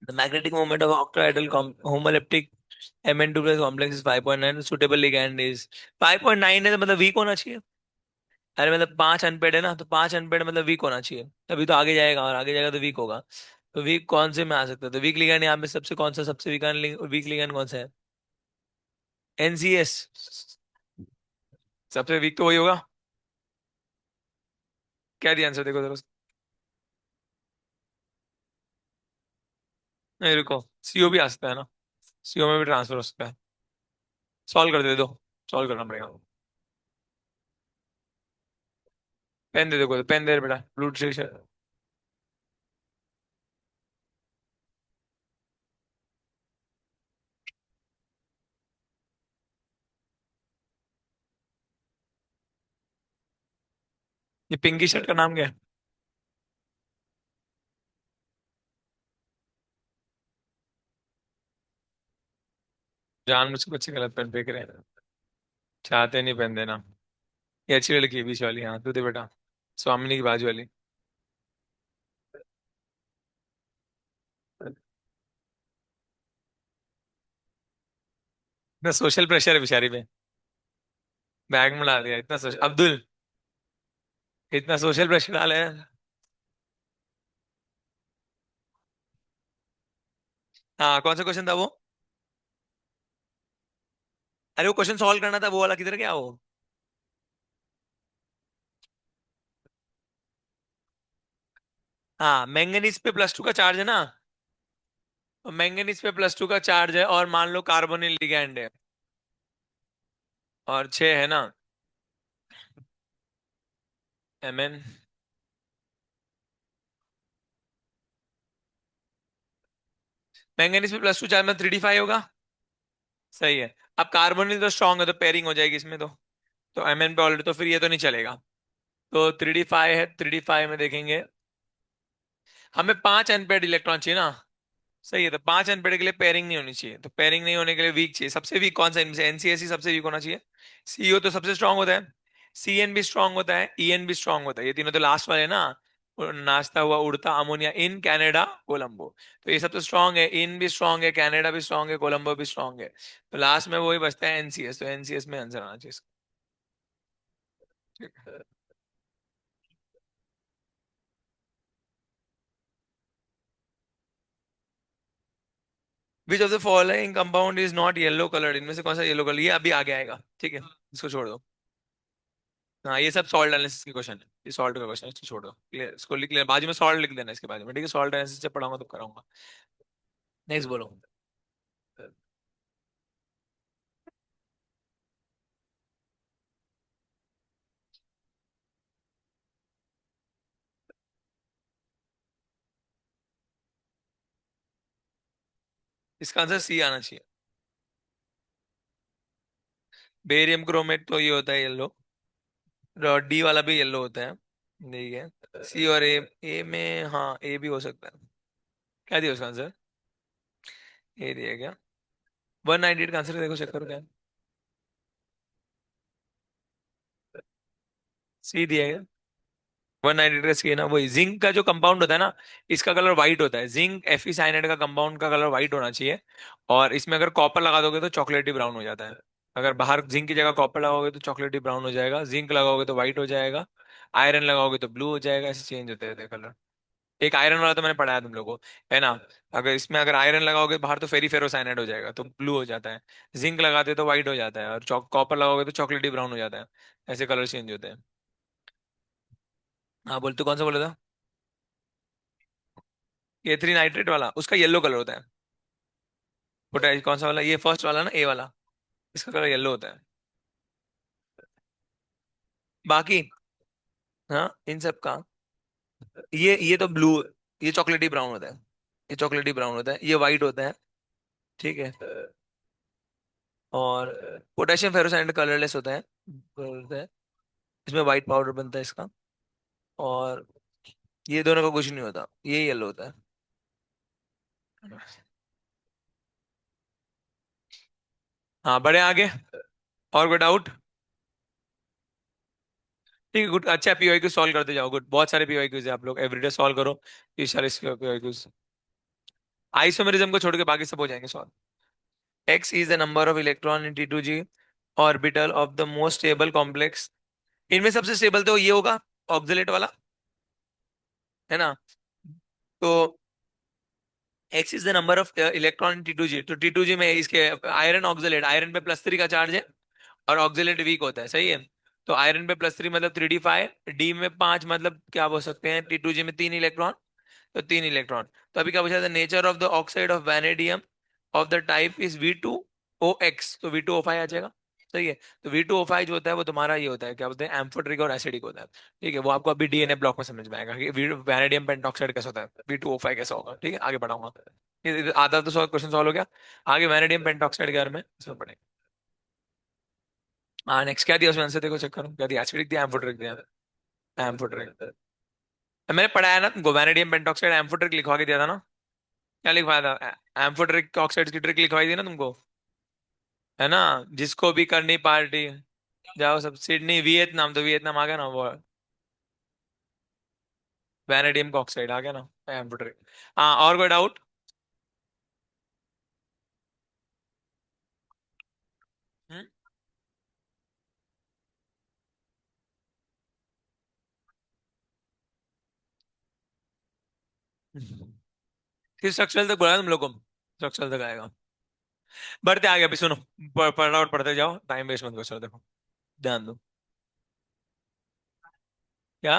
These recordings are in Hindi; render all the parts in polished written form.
The magnetic moment of octahedral homoleptic Mn2 plus complex is 5.9, suitable ligand is 5.9 है तो मतलब वीक होना चाहिए। अरे मतलब 5 अनपेड है ना, तो 5 अनपेड मतलब वीक होना चाहिए, तभी तो आगे जाएगा, और आगे जाएगा तो वीक होगा। तो वीक कौन से में आ सकता है, तो वीक लिगैंड यहाँ पे सबसे कौन सा सबसे वीक लिगैंड कौन सा है? NCS। सबसे वीक तो वही होगा। क्या दिया आंसर, देखो जरा। नहीं रुको, CO भी आ सकता है ना, CO में भी ट्रांसफर हो सकता है। सॉल्व कर दे दो, सॉल्व करना पड़ेगा। पेन दे दो, पेन दे बेटा, ब्लू टिक। ये पिंकी शर्ट का नाम क्या है? जान मुझसे बच्चे गलत पेन फेंक रहे हैं, चाहते नहीं पेन देना। ये अच्छी लड़की है बीच वाली, हाँ तू दे बेटा, स्वामिनी की बाजू वाली। इतना सोशल प्रेशर है बेचारी पे, बैग में डाल दिया इतना सोशल, अब्दुल इतना सोशल प्रेशर डाला है। हाँ कौन सा क्वेश्चन था वो? अरे वो क्वेश्चन सॉल्व करना था वो वाला, किधर गया वो? हाँ मैंगनीज पे +2 का चार्ज है ना, तो मैंगनीज पे +2 का चार्ज है, और मान लो कार्बोनिल लिगैंड है, और 6 है ना, Mn। मैंगनीज पे +2 चार्ज में 3D5 होगा। सही है। अब कार्बोनिल तो स्ट्रांग है, तो पेयरिंग हो जाएगी इसमें तो Mn पे ऑलरेडी, तो फिर ये तो नहीं चलेगा। तो 3D5 है, 3D5 में देखेंगे, हमें 5 अनपेड इलेक्ट्रॉन चाहिए ना। सही है, तो 5 अनपेड के लिए पेयरिंग नहीं होनी चाहिए, तो पेयरिंग नहीं होने के लिए वीक चाहिए, सबसे वीक कौन सा इनमें से? NCSE सबसे वीक होना चाहिए। CO तो सबसे स्ट्रांग होता है, CN भी स्ट्रांग होता है, EN भी स्ट्रांग होता है, ये तीनों तो लास्ट वाले ना। वो नाचता हुआ उड़ता अमोनिया इन कनाडा कोलंबो, तो ये सब तो स्ट्रांग है, इन भी स्ट्रांग है, कनाडा भी स्ट्रांग है, कोलंबो भी स्ट्रांग है, तो लास्ट में वही बचता है NCS, तो NCS में आंसर आना चाहिए इसका। ठीक है। Which of the following compound is not yellow coloured, इनमें से कौन सा येलो कलर, ये अभी आगे आएगा, ठीक है, इसको छोड़ दो। हाँ ये सब सॉल्ट एनालिसिस के क्वेश्चन है, ये सॉल्ट का क्वेश्चन है, इसको छोड़ दो, क्लियर, इसको लिख लेना, बाजू में सॉल्ट लिख देना इसके बाजू में, ठीक है, सॉल्ट एनालिसिस से पढ़ाऊंगा तो कराऊंगा। नेक्स्ट बोलो। इसका आंसर C आना चाहिए। बेरियम क्रोमेट तो ये होता है येलो, और D वाला भी येलो होता है, ठीक है। C और A में, हाँ A भी हो सकता है। क्या दिया उसका आंसर? A दिया क्या? 198 का आंसर देखो, चेक करो क्या। C दिया है। 198 का सी ना, वही जिंक का जो कंपाउंड होता है ना, इसका कलर व्हाइट होता है, जिंक Fe साइनाइड का कंपाउंड का कलर व्हाइट होना चाहिए। और इसमें अगर कॉपर लगा दोगे तो चॉकलेटी ब्राउन हो जाता है। अगर बाहर जिंक की जगह कॉपर लगाओगे तो चॉकलेटी ब्राउन हो जाएगा, जिंक लगाओगे तो व्हाइट हो जाएगा, आयरन लगाओगे तो ब्लू हो जाएगा, ऐसे चेंज होते रहते हैं कलर। एक आयरन वाला तो मैंने पढ़ाया तुम लोगों को, है ना। अगर इसमें अगर आयरन लगाओगे बाहर तो फेरी फेरोसाइनाइड हो जाएगा, तो ब्लू हो जाता है। जिंक लगाते तो व्हाइट हो जाता है, और कॉपर लगाओगे तो चॉकलेटी ब्राउन हो जाता है। ऐसे कलर चेंज होते हैं। हाँ बोल, तो कौन सा बोला था? K3 नाइट्रेट वाला, उसका येलो कलर होता है। पोटेश कौन सा वाला, ये फर्स्ट वाला ना, A वाला, इसका कलर येलो होता है। बाकी, हाँ इन सब का, ये तो ब्लू, ये चॉकलेटी ब्राउन होता है, ये चॉकलेटी ब्राउन होता है, ये वाइट होता है, ठीक है। और पोटेशियम फेरोसाइड कलरलेस होता है, होता है, इसमें व्हाइट पाउडर बनता है इसका। और ये दोनों का कुछ नहीं होता, ये येलो होता है। हाँ बड़े आगे, और कोई डाउट? ठीक है गुड, अच्छा PYQ सॉल्व करते जाओ, गुड, बहुत सारे PYQs है, आप लोग एवरीडे सॉल्व करो, ये सारे PYQs। आइसोमेरिज्म को छोड़ के बाकी सब हो जाएंगे solve. X is the number of electron in T2G orbital of the most stable complex. इनमें सबसे स्टेबल तो ये होगा, ऑक्सीलेट वाला, है ना। तो x is the number of electron in T2G, तो T2G में इसके आयरन ऑक्सीलेट, आयरन पे +3 का चार्ज है और ऑक्सीलेट वीक होता है, सही है। तो आयरन पे +3 मतलब 3d5, डी में 5 मतलब क्या बोल सकते हैं, T2G में 3 इलेक्ट्रॉन, तो 3 इलेक्ट्रॉन। तो अभी क्या पूछा था, nature of the oxide of vanadium of the type is V2OX, तो V2O5 आ जाएगा, सही है। तो V2O5 जो होता है वो तुम्हारा ये होता है, क्या बोलते हैं, एम्फोटेरिक और एसिडिक होता है। ठीक है, वो आपको अभी डीएनए ब्लॉक में समझ में आएगा कि वैनेडियम पेंटॉक्साइड कैसा होता है, V2O5 कैसा होगा। ठीक है, आगे बढ़ाऊंगा। आधा तो क्वेश्चन सॉल्व हो गया। आगे वैनेडियम पेंटॉक्साइड के बारे में इसमें पढ़ेंगे। हाँ, नेक्स्ट क्या दिया उसमें आंसर, देखो चेक करो क्या दिया, एसिडिक दिया एम्फोटेरिक दिया। एम्फोटेरिक मैंने पढ़ाया ना तुमको, वैनेडियम पेंटॉक्साइड एम्फोटेरिक लिखवा के दिया था ना। क्या लिखवाया था, एम्फोटेरिक ऑक्साइड की ट्रिक लिखवाई थी ना तुमको, है ना। जिसको भी करनी पार्टी, जाओ सब, सिडनी वियतनाम, तो वियतनाम आ गया ना वो, वैनेडियम का ऑक्साइड आ गया ना, एम्फोटेरिक। हाँ, और कोई डाउट। फिर स्ट्रक्चरल तक बोला तुम लोग को, स्ट्रक्चरल तक आएगा। बढ़ते आगे, अभी सुनो, पढ़ना और पढ़ते जाओ, टाइम वेस्ट मत करो, चलो देखो, ध्यान दो। क्या,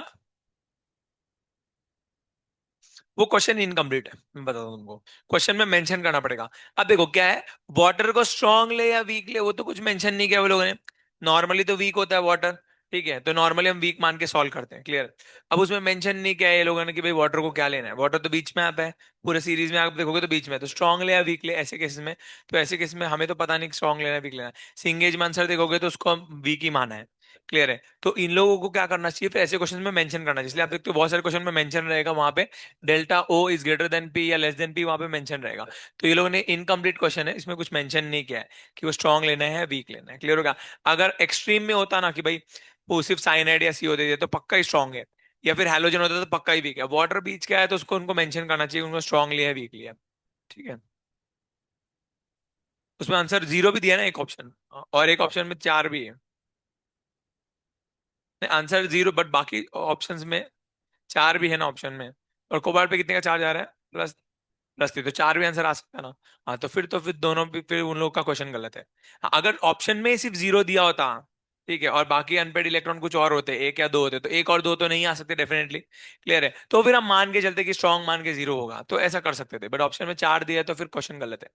वो क्वेश्चन इनकम्प्लीट है, मैं बता दूं तुमको, क्वेश्चन में मेंशन करना पड़ेगा। अब देखो क्या है, वाटर को स्ट्रांग ले या वीक ले, वो तो कुछ मेंशन नहीं किया वो लोगों ने। नॉर्मली तो वीक होता है वाटर, ठीक है, तो नॉर्मली हम वीक मान के सॉल्व करते हैं, क्लियर। अब उसमें मेंशन नहीं किया है ये लोगों ने कि भाई वाटर को क्या लेना है, वाटर तो बीच में आता है, पूरे सीरीज में आप देखोगे तो बीच में है। तो स्ट्रांग ले या वीक ले ऐसे केसेस में, तो ऐसे केस में हमें तो पता नहीं स्ट्रांग लेना है वीक लेना है। सिंगेज में आंसर देखोगे तो उसको हम वीक ही माना है, क्लियर है। तो इन लोगों को क्या करना चाहिए, फिर ऐसे क्वेश्चन में मेंशन करना चाहिए, इसलिए आप देखते हो बहुत सारे क्वेश्चन में मेंशन रहेगा वहां पे, delta O is greater than P या लेस देन पी, वहां पे मेंशन रहेगा। तो ये लोगों ने इनकम्प्लीट क्वेश्चन है, इसमें कुछ मेंशन नहीं किया है कि वो स्ट्रांग लेना है वीक लेना है, क्लियर होगा। अगर एक्सट्रीम में होता ना कि भाई वो सिर्फ साइनाइड या सी होते थे तो पक्का ही स्ट्रांग है, या फिर हैलोजन होता तो पक्का ही वीक है। वाटर बीच का है तो उसको उनको मेंशन करना चाहिए उनको स्ट्रांग लिया है वीक लिया है, ठीक है। उसमें आंसर 0 भी दिया ना एक ऑप्शन, और एक ऑप्शन में 4 भी है। आंसर 0 बट बाकी ऑप्शंस में 4 भी है ना ऑप्शन में। और कोबाल्ट पे कितने का चार्ज आ रहा है, प्लस 3, तो 4 भी आंसर आ सकता है ना। हाँ, तो फिर दोनों भी, फिर उन लोगों का क्वेश्चन गलत है। हाँ, अगर ऑप्शन में सिर्फ 0 दिया होता, ठीक है, और बाकी अनपेड इलेक्ट्रॉन कुछ और होते, 1 या 2 होते, तो 1 और 2 तो नहीं आ सकते डेफिनेटली, क्लियर है। तो फिर हम मान के चलते कि स्ट्रॉन्ग मान के 0 होगा, तो ऐसा कर सकते थे, बट ऑप्शन में 4 दिया है तो फिर क्वेश्चन गलत है।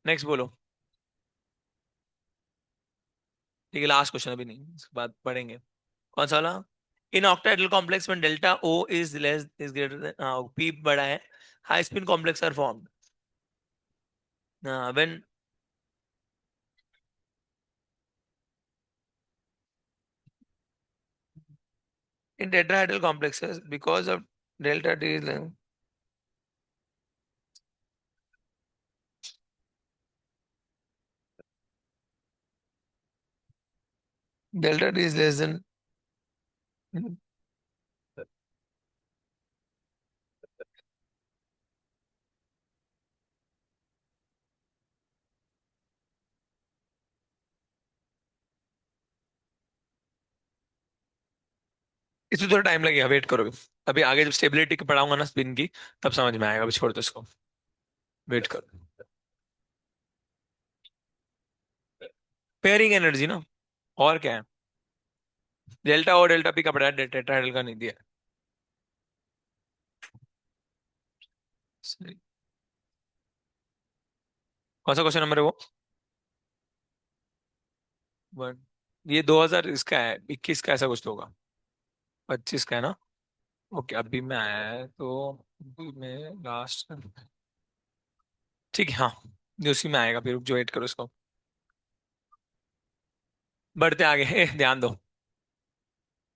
नेक्स्ट बोलो। ठीक है, लास्ट क्वेश्चन, अभी नहीं, इसके बाद पढ़ेंगे। कौन सा वाला, इन ऑक्टाहेड्रल कॉम्प्लेक्स में delta O is less is greater than P बड़ा है, high spin complex are formed when in tetrahedral complexes because of delta T is less, delta T is less than, इसमें थोड़ा टाइम लगेगा, वेट करो। अभी आगे जब स्टेबिलिटी की पढ़ाऊंगा ना स्पिन की, तब समझ में आएगा, अभी छोड़ दो इसको, वेट करो। पेयरिंग एनर्जी ना, और क्या है, डेल्टा और डेल्टा पी का पढ़ा है, टेट्राहेड्रल का नहीं दिया। सही। कौन सा क्वेश्चन नंबर है वो, वन, ये 2000 इसका है, 21 का ऐसा कुछ तो होगा, 25 का है ना। ओके, अभी में आया है तो अभी में लास्ट, ठीक है, हाँ, ये उसी में आएगा, फिर जो वेट करो इसको। बढ़ते आगे ध्यान दो।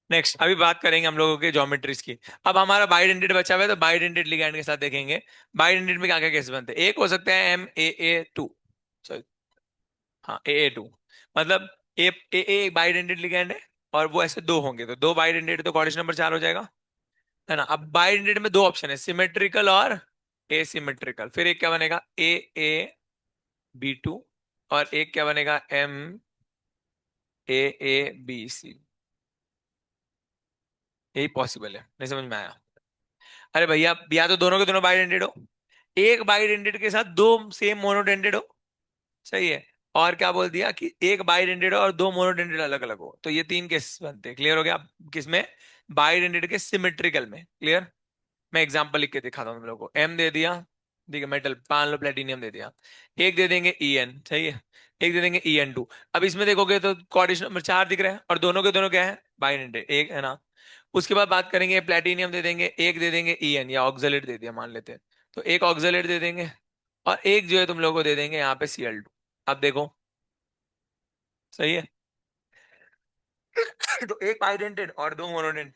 नेक्स्ट अभी बात करेंगे हम लोगों के ज्योमेट्रीज की। अब हमारा बाइडेंटेड बचा हुआ है, तो बाइडेंटेड लिगैंड के साथ देखेंगे बाइडेंटेड में क्या क्या केस बनते हैं। एक हो सकता है MAA2, सॉरी, हाँ AA2, मतलब ए ए ए बाइडेंटेड लिगैंड है, और वो ऐसे दो होंगे, तो दो बाइडेंटेड तो कॉर्डिनेशन नंबर 4 हो जाएगा, है ना। अब बाइडेंटेड में दो ऑप्शन है, सिमेट्रिकल और एसिमेट्रिकल। फिर एक क्या बनेगा, A A B2। और एक क्या बनेगा, MAABC। यही पॉसिबल है, नहीं समझ में आया? अरे भैया, या तो दोनों के दोनों बाइडेंटेड हो, एक बाइडेंटेड के साथ दो सेम मोनोडेंटेड हो, सही है। और क्या बोल दिया कि एक बाइडेंटेड हो और दो मोनोडेंटेड अलग अलग हो, तो ये तीन केस बनते हैं। क्लियर हो गया? किसमें? बाइडेंटेड के सिमेट्रिकल में। क्लियर? मैं एग्जांपल लिख के दिखाता हूँ तुम लोगों को। एम दे दिया, ठीक है, मेटल मान लो प्लेटिनियम दे दिया। एक दे देंगे EN, सही है। एक दे देंगे EN2। अब इसमें देखोगे तो कोऑर्डिनेशन नंबर 4 दिख रहा है, और दोनों के दोनों क्या है, बाइडेंटेड, एक है ना। उसके बाद बात करेंगे प्लेटिनियम दे देंगे, एक दे देंगे EN या ऑक्सलेट दे दिया मान लेते हैं, तो एक ऑक्सलेट दे देंगे, और एक जो है तुम लोगों को दे देंगे यहाँ पे Cl2। अब देखो, सही है। तो एक बाइडेंटेड और दो मोनोडेंटेड,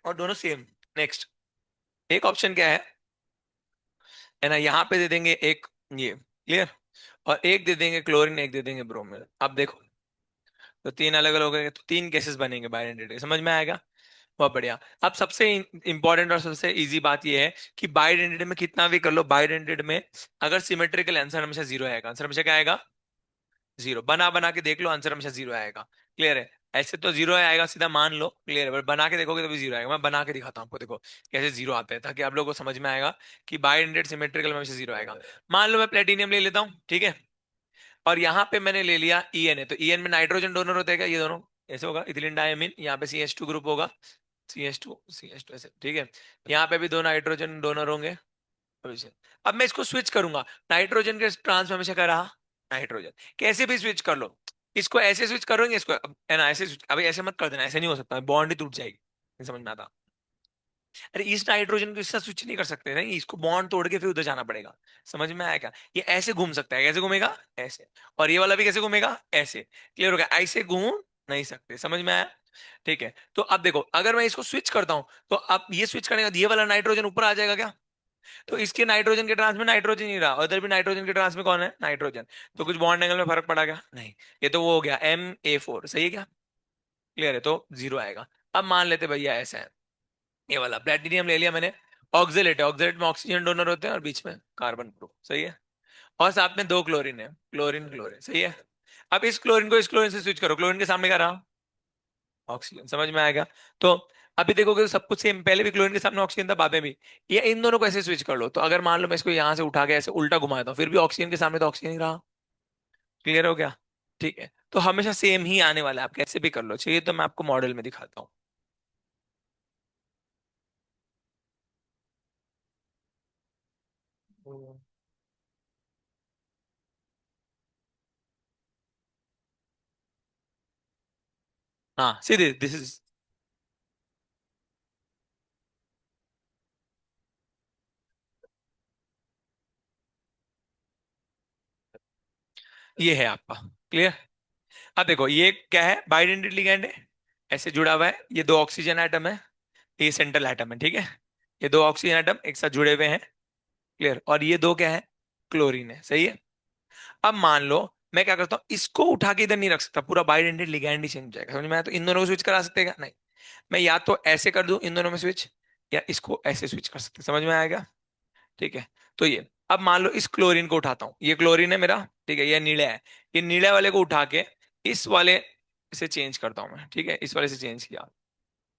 और दोनों सेम। नेक्स्ट, एक ऑप्शन क्या है ना, यहाँ पे दे देंगे एक ये। क्लियर? और एक दे देंगे क्लोरीन, एक दे देंगे ब्रोमीन। अब देखो, तो तीन अलग अलग हो गए, तो तीन केसेस बनेंगे बायोडेंटेट के। समझ में आएगा? बहुत बढ़िया। अब सबसे इंपॉर्टेंट और सबसे इजी बात यह है कि बायोडेंटेट में कितना भी कर लो, बायोडेंटेट में अगर सिमेट्रिकल, आंसर हमेशा जीरो आएगा। आंसर हमेशा क्या आएगा? जीरो। बना बना के देख लो, आंसर हमेशा जीरो आएगा। क्लियर है? ऐसे तो जीरो आएगा, सीधा मान लो। क्लियर है? पर बना के देखोगे तो भी जीरो आएगा। मैं बना के दिखाता हूँ आपको, देखो कैसे जीरो आता है, ताकि आप लोगों को समझ में आएगा कि बायोडेंटेट सिमेट्रिकल में हमेशा जीरो आएगा। मान लो मैं प्लेटिनियम ले लेता हूँ, ठीक है, और यहाँ पे मैंने ले लिया EN है, तो EN में नाइट्रोजन डोनर होता है क्या? ये दोनों ऐसे होगा, इथिलीन डायमीन, यहाँ पे CH2 ग्रुप होगा, CH2 ऐसे, ठीक है। यहाँ पे भी दो नाइट्रोजन डोनर होंगे। अब अब मैं इसको स्विच करूंगा, नाइट्रोजन के ट्रांस में हमेशा क्या रहा? नाइट्रोजन। कैसे भी स्विच कर लो, इसको ऐसे स्विच करोगे, इसको है ना ऐसे switch- अभी ऐसे मत कर देना, ऐसे नहीं हो सकता, बॉन्ड ही टूट जाएगी। नहीं समझ में आता? अरे इस नाइट्रोजन को इससे स्विच नहीं कर सकते, नहीं, इसको बॉन्ड तोड़ के फिर उधर जाना पड़ेगा। समझ में आया क्या? ये ऐसे घूम सकता है, कैसे घूमेगा? ऐसे। और ये वाला भी कैसे घूमेगा? ऐसे। क्लियर हो गया? ऐसे घूम नहीं सकते। समझ में आया? ठीक है, तो अब देखो, अगर मैं इसको स्विच करता हूं, तो अब ये स्विच करने का ये वाला नाइट्रोजन ऊपर आ जाएगा क्या? तो इसके नाइट्रोजन के ट्रांस में नाइट्रोजन ही रहा, उधर भी नाइट्रोजन के ट्रांस में कौन है? नाइट्रोजन। तो कुछ बॉन्ड एंगल में फर्क पड़ा क्या? नहीं। ये तो वो हो गया Ma4, सही है क्या? क्लियर है? तो जीरो आएगा। अब मान लेते भैया ऐसा है, ये वाला प्लेटिनियम ले लिया मैंने, ऑक्जेलेट है, ऑक्जेलेट में ऑक्सीजन डोनर होते हैं और बीच में कार्बन ग्रुप, सही है। और साथ में दो क्लोरीन है, क्लोरीन क्लोरीन, सही है। अब इस क्लोरीन को इस क्लोरीन से स्विच करो, क्लोरीन के सामने क्या रहा? ऑक्सीजन। समझ में आएगा? तो अभी देखोगे तो सब कुछ सेम, पहले भी क्लोरीन के सामने ऑक्सीजन था, बाद में भी। ये इन दोनों को ऐसे स्विच कर लो, तो अगर मान लो मैं इसको यहाँ से उठा के ऐसे उल्टा घुमाता हूँ, फिर भी ऑक्सीजन के सामने तो ऑक्सीजन ही रहा। क्लियर हो गया? ठीक है, तो हमेशा सेम ही आने वाला है, आप कैसे भी कर लो। चाहिए तो मैं आपको मॉडल में दिखाता हूँ। हाँ, सीधे दिस इज, ये है आपका। क्लियर? अब देखो, ये क्या है? बाइडेंटेड लिगैंड है, ऐसे जुड़ा हुआ है, ये दो ऑक्सीजन एटम है, ये सेंट्रल एटम है, ठीक है। ये दो ऑक्सीजन एटम एक साथ जुड़े हुए हैं। क्लियर? और ये दो क्या है? क्लोरीन है, सही है। अब मान लो मैं क्या करता हूँ, इसको उठा के इधर नहीं रख सकता, पूरा बाइडेंटेड लिगैंड ही चेंज हो जाएगा। समझ में आया? तो इन दोनों को स्विच करा सकते हैं क्या? नहीं। मैं या तो ऐसे कर दूं इन दोनों में स्विच, या इसको ऐसे स्विच कर सकते हैं। समझ में आएगा? ठीक है, तो ये, अब मान लो इस क्लोरीन को उठाता हूँ, ये क्लोरीन है मेरा, ठीक है, ये नीला है, ये नीले वाले को उठा के इस वाले से चेंज करता हूँ मैं, ठीक है, इस वाले से चेंज किया।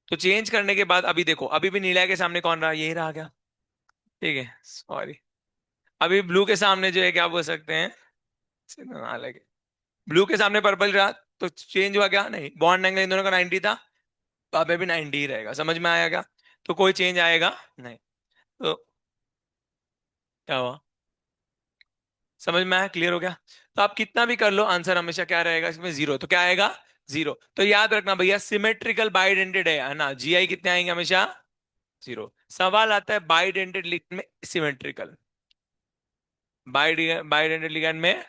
तो चेंज करने के बाद अभी देखो, अभी भी नीला के सामने कौन रहा? यही रहा क्या? ठीक है, सॉरी। अभी ब्लू के सामने जो है क्या बोल सकते हैं, अलग है। ब्लू के सामने पर्पल रहा, तो चेंज हुआ क्या? नहीं। बॉन्ड एंगल इन दोनों का 90 था, तो अभी भी 90 ही रहेगा। समझ में आया क्या? तो कोई चेंज आएगा नहीं। तो क्या हुआ? समझ में आया? क्लियर हो गया? तो आप कितना भी कर लो, आंसर हमेशा क्या रहेगा इसमें? जीरो। तो क्या आएगा? जीरो। तो याद रखना भैया, सिमेट्रिकल बाइडेंटेड है ना, GI कितने आएंगे हमेशा? जीरो। सवाल आता है बाइडेंटेड लिगैंड में सिमेट्रिकल, बाइडेंटेड लिगैंड में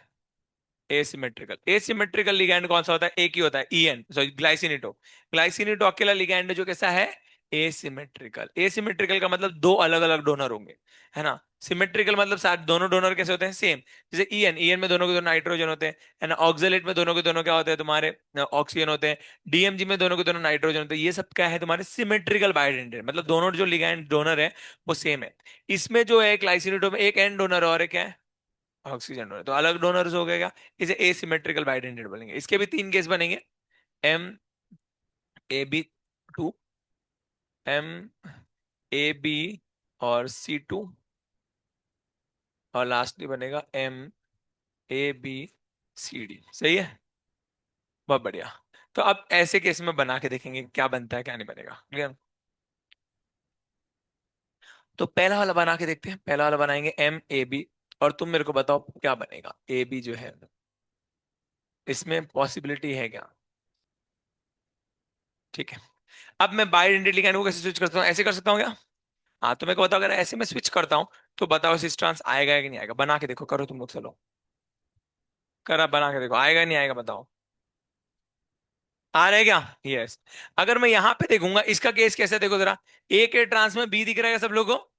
एसिमेट्रिकल। एसिमेट्रिकल लिगैंड कौन सा होता है? एक ही होता है, EN, सॉरी, ग्लाइसिनेटो। ग्लाइसिनेटो अकेला लिगैंड जो कैसा है? एसिमेट्रिकल, एसिमेट्रिकल का मतलब दो अलग अलग डोनर होंगे, है ना। सिमेट्रिकल मतलब सारे दोनों डोनर कैसे होते हैं, सेम। जैसे ईएन, ईएन में दोनों के दोनों नाइट्रोजन होते हैं, है ना। ऑक्जेलेट में दोनों के दोनों क्या होते हैं तुम्हारे, ऑक्सीजन होते हैं। डीएमजी में दोनों के दोनों नाइट्रोजन होते हैं। ये सब क्या है तुम्हारे सिमेट्रिकल बाइडेंटेड, मतलब दोनों जो लिगैंड डोनर है वो सेम है। इसमें जो है ग्लाइसिन में एक एन डोनर और है, क्या है, ऑक्सीजन डोनर, तो अलग डोनर्स हो गएगा। इसे एसिमेट्रिकल बाइडेंटेड बोलेंगे। इसके भी तीन केस बनेंगे, एम AB2, एम AB और C2, और लास्टली बनेगा MABCD। सही है, बहुत बढ़िया। तो अब ऐसे केस में बना के देखेंगे क्या बनता है क्या नहीं बनेगा, क्लियर। तो पहला वाला बना के देखते हैं, पहला वाला बनाएंगे MAB, और तुम मेरे को बताओ क्या बनेगा। AB जो है इसमें पॉसिबिलिटी है क्या, ठीक है। अब मैं बाइडेंटिटी लिगैंड को कैसे स्विच करता हूँ, ऐसे कर सकता हूँ क्या। हाँ, तो मेरे को बताओ अगर ऐसे मैं स्विच करता हूँ तो बताओ सिस ट्रांस आएगा कि नहीं आएगा, बना के देखो, करो तुम लोग, चलो करा, बना के देखो, आएगा नहीं आएगा बताओ। आ रहा है क्या, यस। अगर मैं यहां पे देखूंगा इसका केस कैसे है, देखो जरा। ए के ट्रांस में बी दिख रहा है सब लोगों को,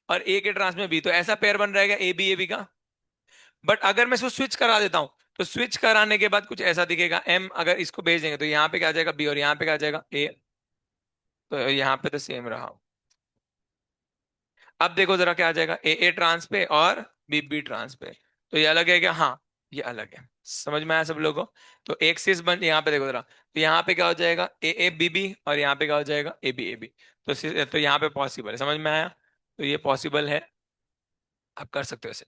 और ए के ट्रांस में बी, तो ऐसा पेयर बन रहेगा ए बी का। बट अगर मैं इसको स्विच करा देता हूं तो स्विच कराने के बाद कुछ ऐसा दिखेगा, एम अगर इसको भेज देंगे तो यहाँ पे क्या आ जाएगा बी, और यहाँ पे क्या आ जाएगा ए। तो यहाँ पे तो सेम रहा। अब देखो जरा क्या आ जाएगा, ए ट्रांस पे और बी ट्रांस पे। तो ये अलग है क्या, हाँ ये अलग है। समझ में आया सब लोगों को। तो एक सिस बन, यहाँ पे देखो जरा, तो यहाँ पे क्या हो जाएगा ए बी, और यहाँ पे क्या हो जाएगा ए बी। तो यहाँ पे पॉसिबल है, समझ में आया। तो ये पॉसिबल है, आप कर सकते हो इसे।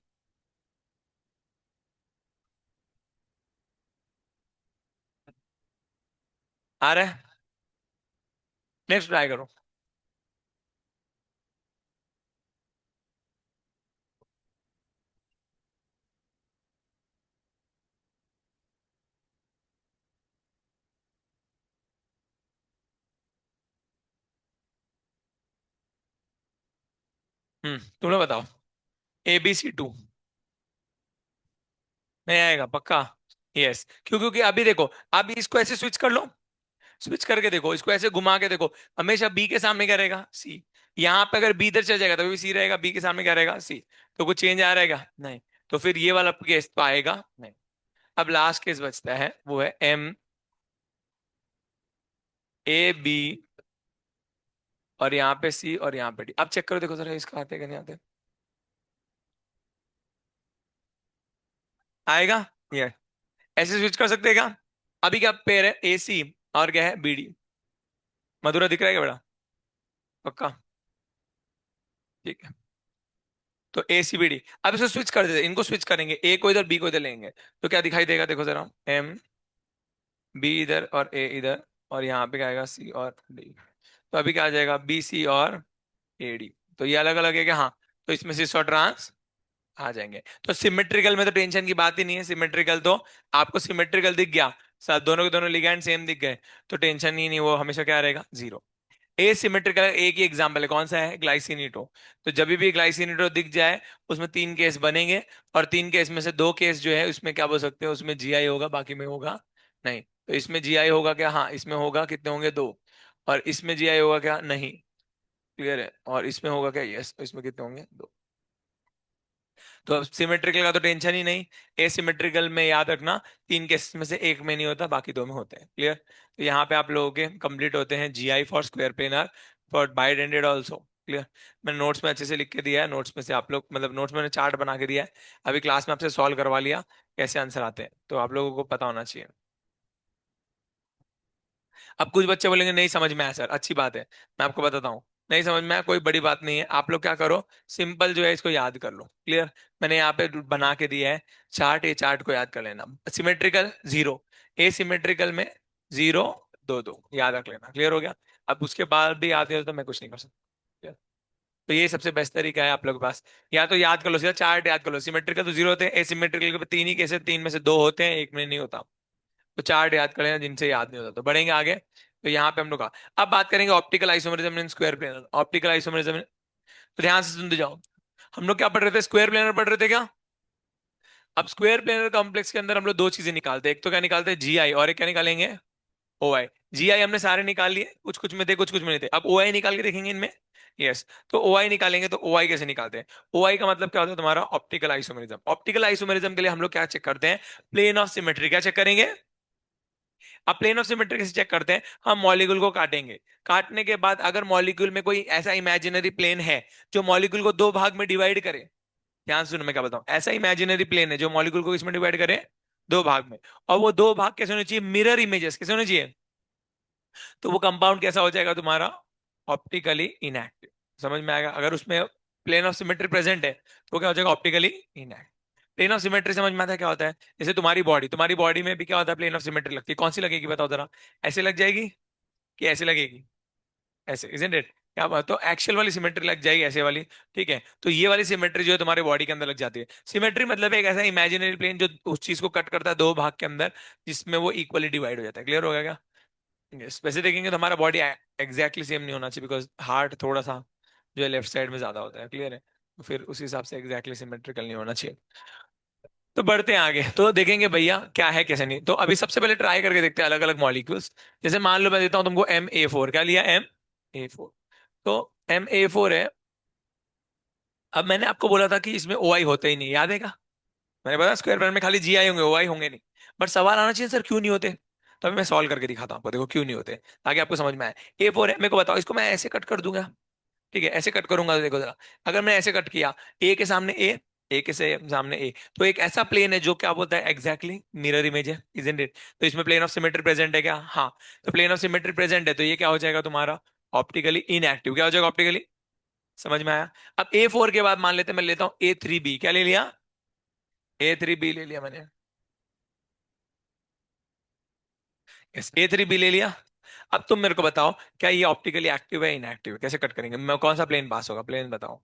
आ रहा है, नेक्स्ट ट्राई करो। तुम लोग बताओ, AB C2 नहीं आएगा पक्का। यस, क्यों, क्योंकि अभी देखो, अभी इसको ऐसे स्विच कर लो, स्विच करके देखो, इसको ऐसे घुमा के देखो, हमेशा बी के सामने क्या रहेगा, सी। यहाँ पे अगर बी इधर चल जाएगा तो भी सी रहेगा, बी के सामने क्या रहेगा, सी। तो कुछ चेंज आ रहेगा नहीं। तो फिर ये वाला केस तो आएगा नहीं। अब लास्ट केस बचता है, वो है MAB, और यहाँ पे सी और यहाँ पे डी। अब चेक करो, देखो जरा इसका आते हैं कि नहीं आते। आएगा, ये ऐसे स्विच कर सकते हैं क्या। अभी क्या पेयर है, AC और क्या है BD। मधुरा दिख रहा है क्या बड़ा, पक्का, ठीक है। तो ACBD, अब इसको स्विच कर देते हैं, इनको स्विच करेंगे, ए को इधर बी को इधर लेंगे। तो क्या दिखाई देगा, देखो जरा, MB इधर और ए इधर, और यहाँ पे क्या आएगा C और D। तो अभी क्या आ जाएगा BC और AD। तो ये अलग अलग है क्या, हाँ। तो इसमें सिस और ट्रांस आ जाएंगे। तो सिमेट्रिकल में तो टेंशन की बात ही नहीं है, सिमेट्रिकल तो आपको सिमेट्रिकल दिख गया, साथ दोनों के दोनों लिगैंड सेम दिख गए, तो टेंशन ही नहीं, वो हमेशा क्या रहेगा, जीरो। एसिमेट्रिकल एक ही एग्जांपल है, कौन सा है, ग्लाइसिनीटो। तो जब भी ग्लाइसिनीटो दिख जाए उसमें तीन केस बनेंगे, और तीन केस में से दो केस जो है उसमें क्या बोल सकते हैं, उसमें जीआई होगा, बाकी में होगा नहीं। तो इसमें जीआई होगा क्या, हाँ इसमें होगा, कितने होंगे, दो। और इसमें जीआई होगा क्या, नहीं, क्लियर है। और इसमें होगा क्या, यस, तो इसमें कितने होंगे, दो। तो अब सिमेट्रिकल का तो टेंशन ही नहीं। एसिमेट्रिकल में याद रखना, तीन केस में से एक में नहीं होता, बाकी दो में होते हैं, क्लियर। तो यहाँ पे आप लोगों के कंप्लीट होते हैं GI for square planar, for wide ended also, clear. मैंने नोट्स में अच्छे से लिख के दिया है, नोट्स में से आप लोग, मतलब नोट्स में चार्ट बना के दिया है, अभी क्लास में आपसे सॉल्व करवा लिया कैसे आंसर आते हैं, तो आप लोगों को पता होना चाहिए। अब कुछ बच्चे बोलेंगे नहीं समझ में आया सर, अच्छी बात है, मैं आपको बताता हूँ। नहीं समझ में आया कोई बड़ी बात नहीं है, आप लोग क्या करो, सिंपल जो है इसको याद कर लो, क्लियर। मैंने यहाँ पे बना के दिया है चार्ट, ये चार्ट को याद कर लेना। सिमेट्रिकल जीरो, ए सिमेट्रिकल में जीरो, दो दो याद रख लेना, क्लियर हो गया। अब उसके बाद भी याद नहीं हो तो मैं कुछ नहीं कर सकता, clear? तो ये सबसे बेस्ट तरीका है आप लोगों के पास, या तो याद कर लो, सीधा चार्ट याद कर लो। सिमेट्रिकल तो जीरो होते हैं, एसिमेट्रिकल के तीन ही केस है, तीन में से दो होते हैं, एक में नहीं होता। तो चार्ट याद कर लेना, जिनसे याद नहीं होता, तो बढ़ेंगे आगे। तो यहाँ पे हम लोग अब बात करेंगे optical isomerism in square planar, optical isomerism. तो ध्यान से सुनते जाओ, हम लोग क्या पढ़ रहे थे, स्क्वायर प्लेनर पढ़ रहे थे क्या। अब स्क्वायर प्लेनर कॉम्प्लेक्स के अंदर हम लोग दो चीजें निकालते हैं, एक तो क्या निकालते हैं GI, और एक क्या निकालेंगे, OI। जी आई हमने सारे निकाल लिए, कुछ कुछ में थे कुछ कुछ में नहीं थे। अब ओ आई निकाल के देखेंगे इनमें। यस। तो ओ आई निकालेंगे, तो ओ आई कैसे निकालते हैं? ओ आई का मतलब क्या होता है तुम्हारा? Optical isomerism. ऑप्टिकल आइसोमेरिज्म के लिए हम लोग क्या चेक करते हैं? Plane of symmetry. क्या चेक करेंगे? अब प्लेन ऑफ सिमेट्री कैसे चेक करते हैं? हम मॉलिक्यूल को काटेंगे। काटने के बाद अगर मॉलिक्यूल में कोई ऐसा इमेजिनरी प्लेन है जो मॉलिक्यूल को दो भाग में डिवाइड करे, ध्यान सुनो मैं क्या बताऊं, ऐसा इमेजिनरी प्लेन है जो मॉलिक्यूल को इसमें डिवाइड करे दो भाग में, और वो दो भाग कैसे होने चाहिए? मिरर इमेजेस कैसे होने चाहिए? तो वो कंपाउंड कैसा हो जाएगा तुम्हारा? Optically inactive. समझ में आएगा? अगर उसमें प्लेन ऑफ सिमेट्री प्रेजेंट है तो वो क्या हो जाएगा? Optically inactive. Plane of symmetry समझ में आता है क्या होता है? जैसे तुम्हारी बॉडी में भी क्या होता है? प्लेन ऑफ सिमेट्री लगती है। कौन सी लगेगी बताओ जरा? ऐसे लग जाएगी कि ऐसे लगेगी? ऐसे, इजंट इट? क्या बात, तो एक्चुअल वाली सिमेट्री लग जाएगी ऐसे वाली। ठीक है, तो ये वाली सिमेट्री जो है तुम्हारे बॉडी के अंदर लग जाती है। सिमेट्री मतलब एक ऐसा इमेजिनरी प्लेन जो उस चीज को कट करता है दो भाग के अंदर, जिसमें वो इक्वली डिवाइड हो जाता है। क्लियर हो गया क्या? Yes, वैसे देखेंगे तो हमारा बॉडी एग्जैक्टली सेम नहीं होना चाहिए, बिकॉज हार्ट थोड़ा सा जो है लेफ्ट साइड में ज्यादा होता है। क्लियर है? तो फिर उस हिसाब से एग्जैक्टली सिमेट्रिकल नहीं होना चाहिए। तो बढ़ते हैं आगे, तो देखेंगे भैया क्या है कैसे नहीं। तो अभी सबसे पहले ट्राई करके देखते हैं अलग अलग मॉलिक्यूल्स। जैसे मान लो मैं देता हूँ तुमको MA4। क्या लिया? MA4। तो MA4 है। अब मैंने आपको बोला था कि इसमें OI होते ही नहीं, याद है क्या? मैंने बताया स्क्वायर ब्रैकेट में खाली GI होंगे, OI होंगे नहीं। बट सवाल आना चाहिए सर क्यों नहीं होते। तो अभी मैं सॉल्व करके दिखाता हूँ आपको, देखो क्यों नहीं होते, ताकि आपको समझ में आए। A4 है, मेरे को बताओ इसको मैं ऐसे कट कर दूंगा। ठीक है, ऐसे कट करूंगा तो देखो जरा। अगर मैंने ऐसे कट किया, ए के सामने ए के से सामने ए, तो एक ऐसा प्लेन है जो क्या बोलता है? एग्जैक्टली मिरर इमेज है, इजंट इट? तो इसमें प्लेन ऑफ सिमेट्री प्रेजेंट है क्या? हाँ। तो प्लेन ऑफ सिमेट्री प्रेजेंट है, तो ये क्या हो जाएगा तुम्हारा? Optically inactive. क्या हो जाएगा? ऑप्टिकली। समझ में आया? अब A4 के बाद मान लेते हैं, मैं लेता हूं A3B। क्या ले लिया? A3B ले लिया मैंने। यस, A3B ले लिया। अब तुम मेरे को बताओ, क्या ये ऑप्टिकली एक्टिव है इनएक्टिव? कैसे कट करेंगे? मैं कौन सा प्लेन पास होगा? प्लेन बताओ,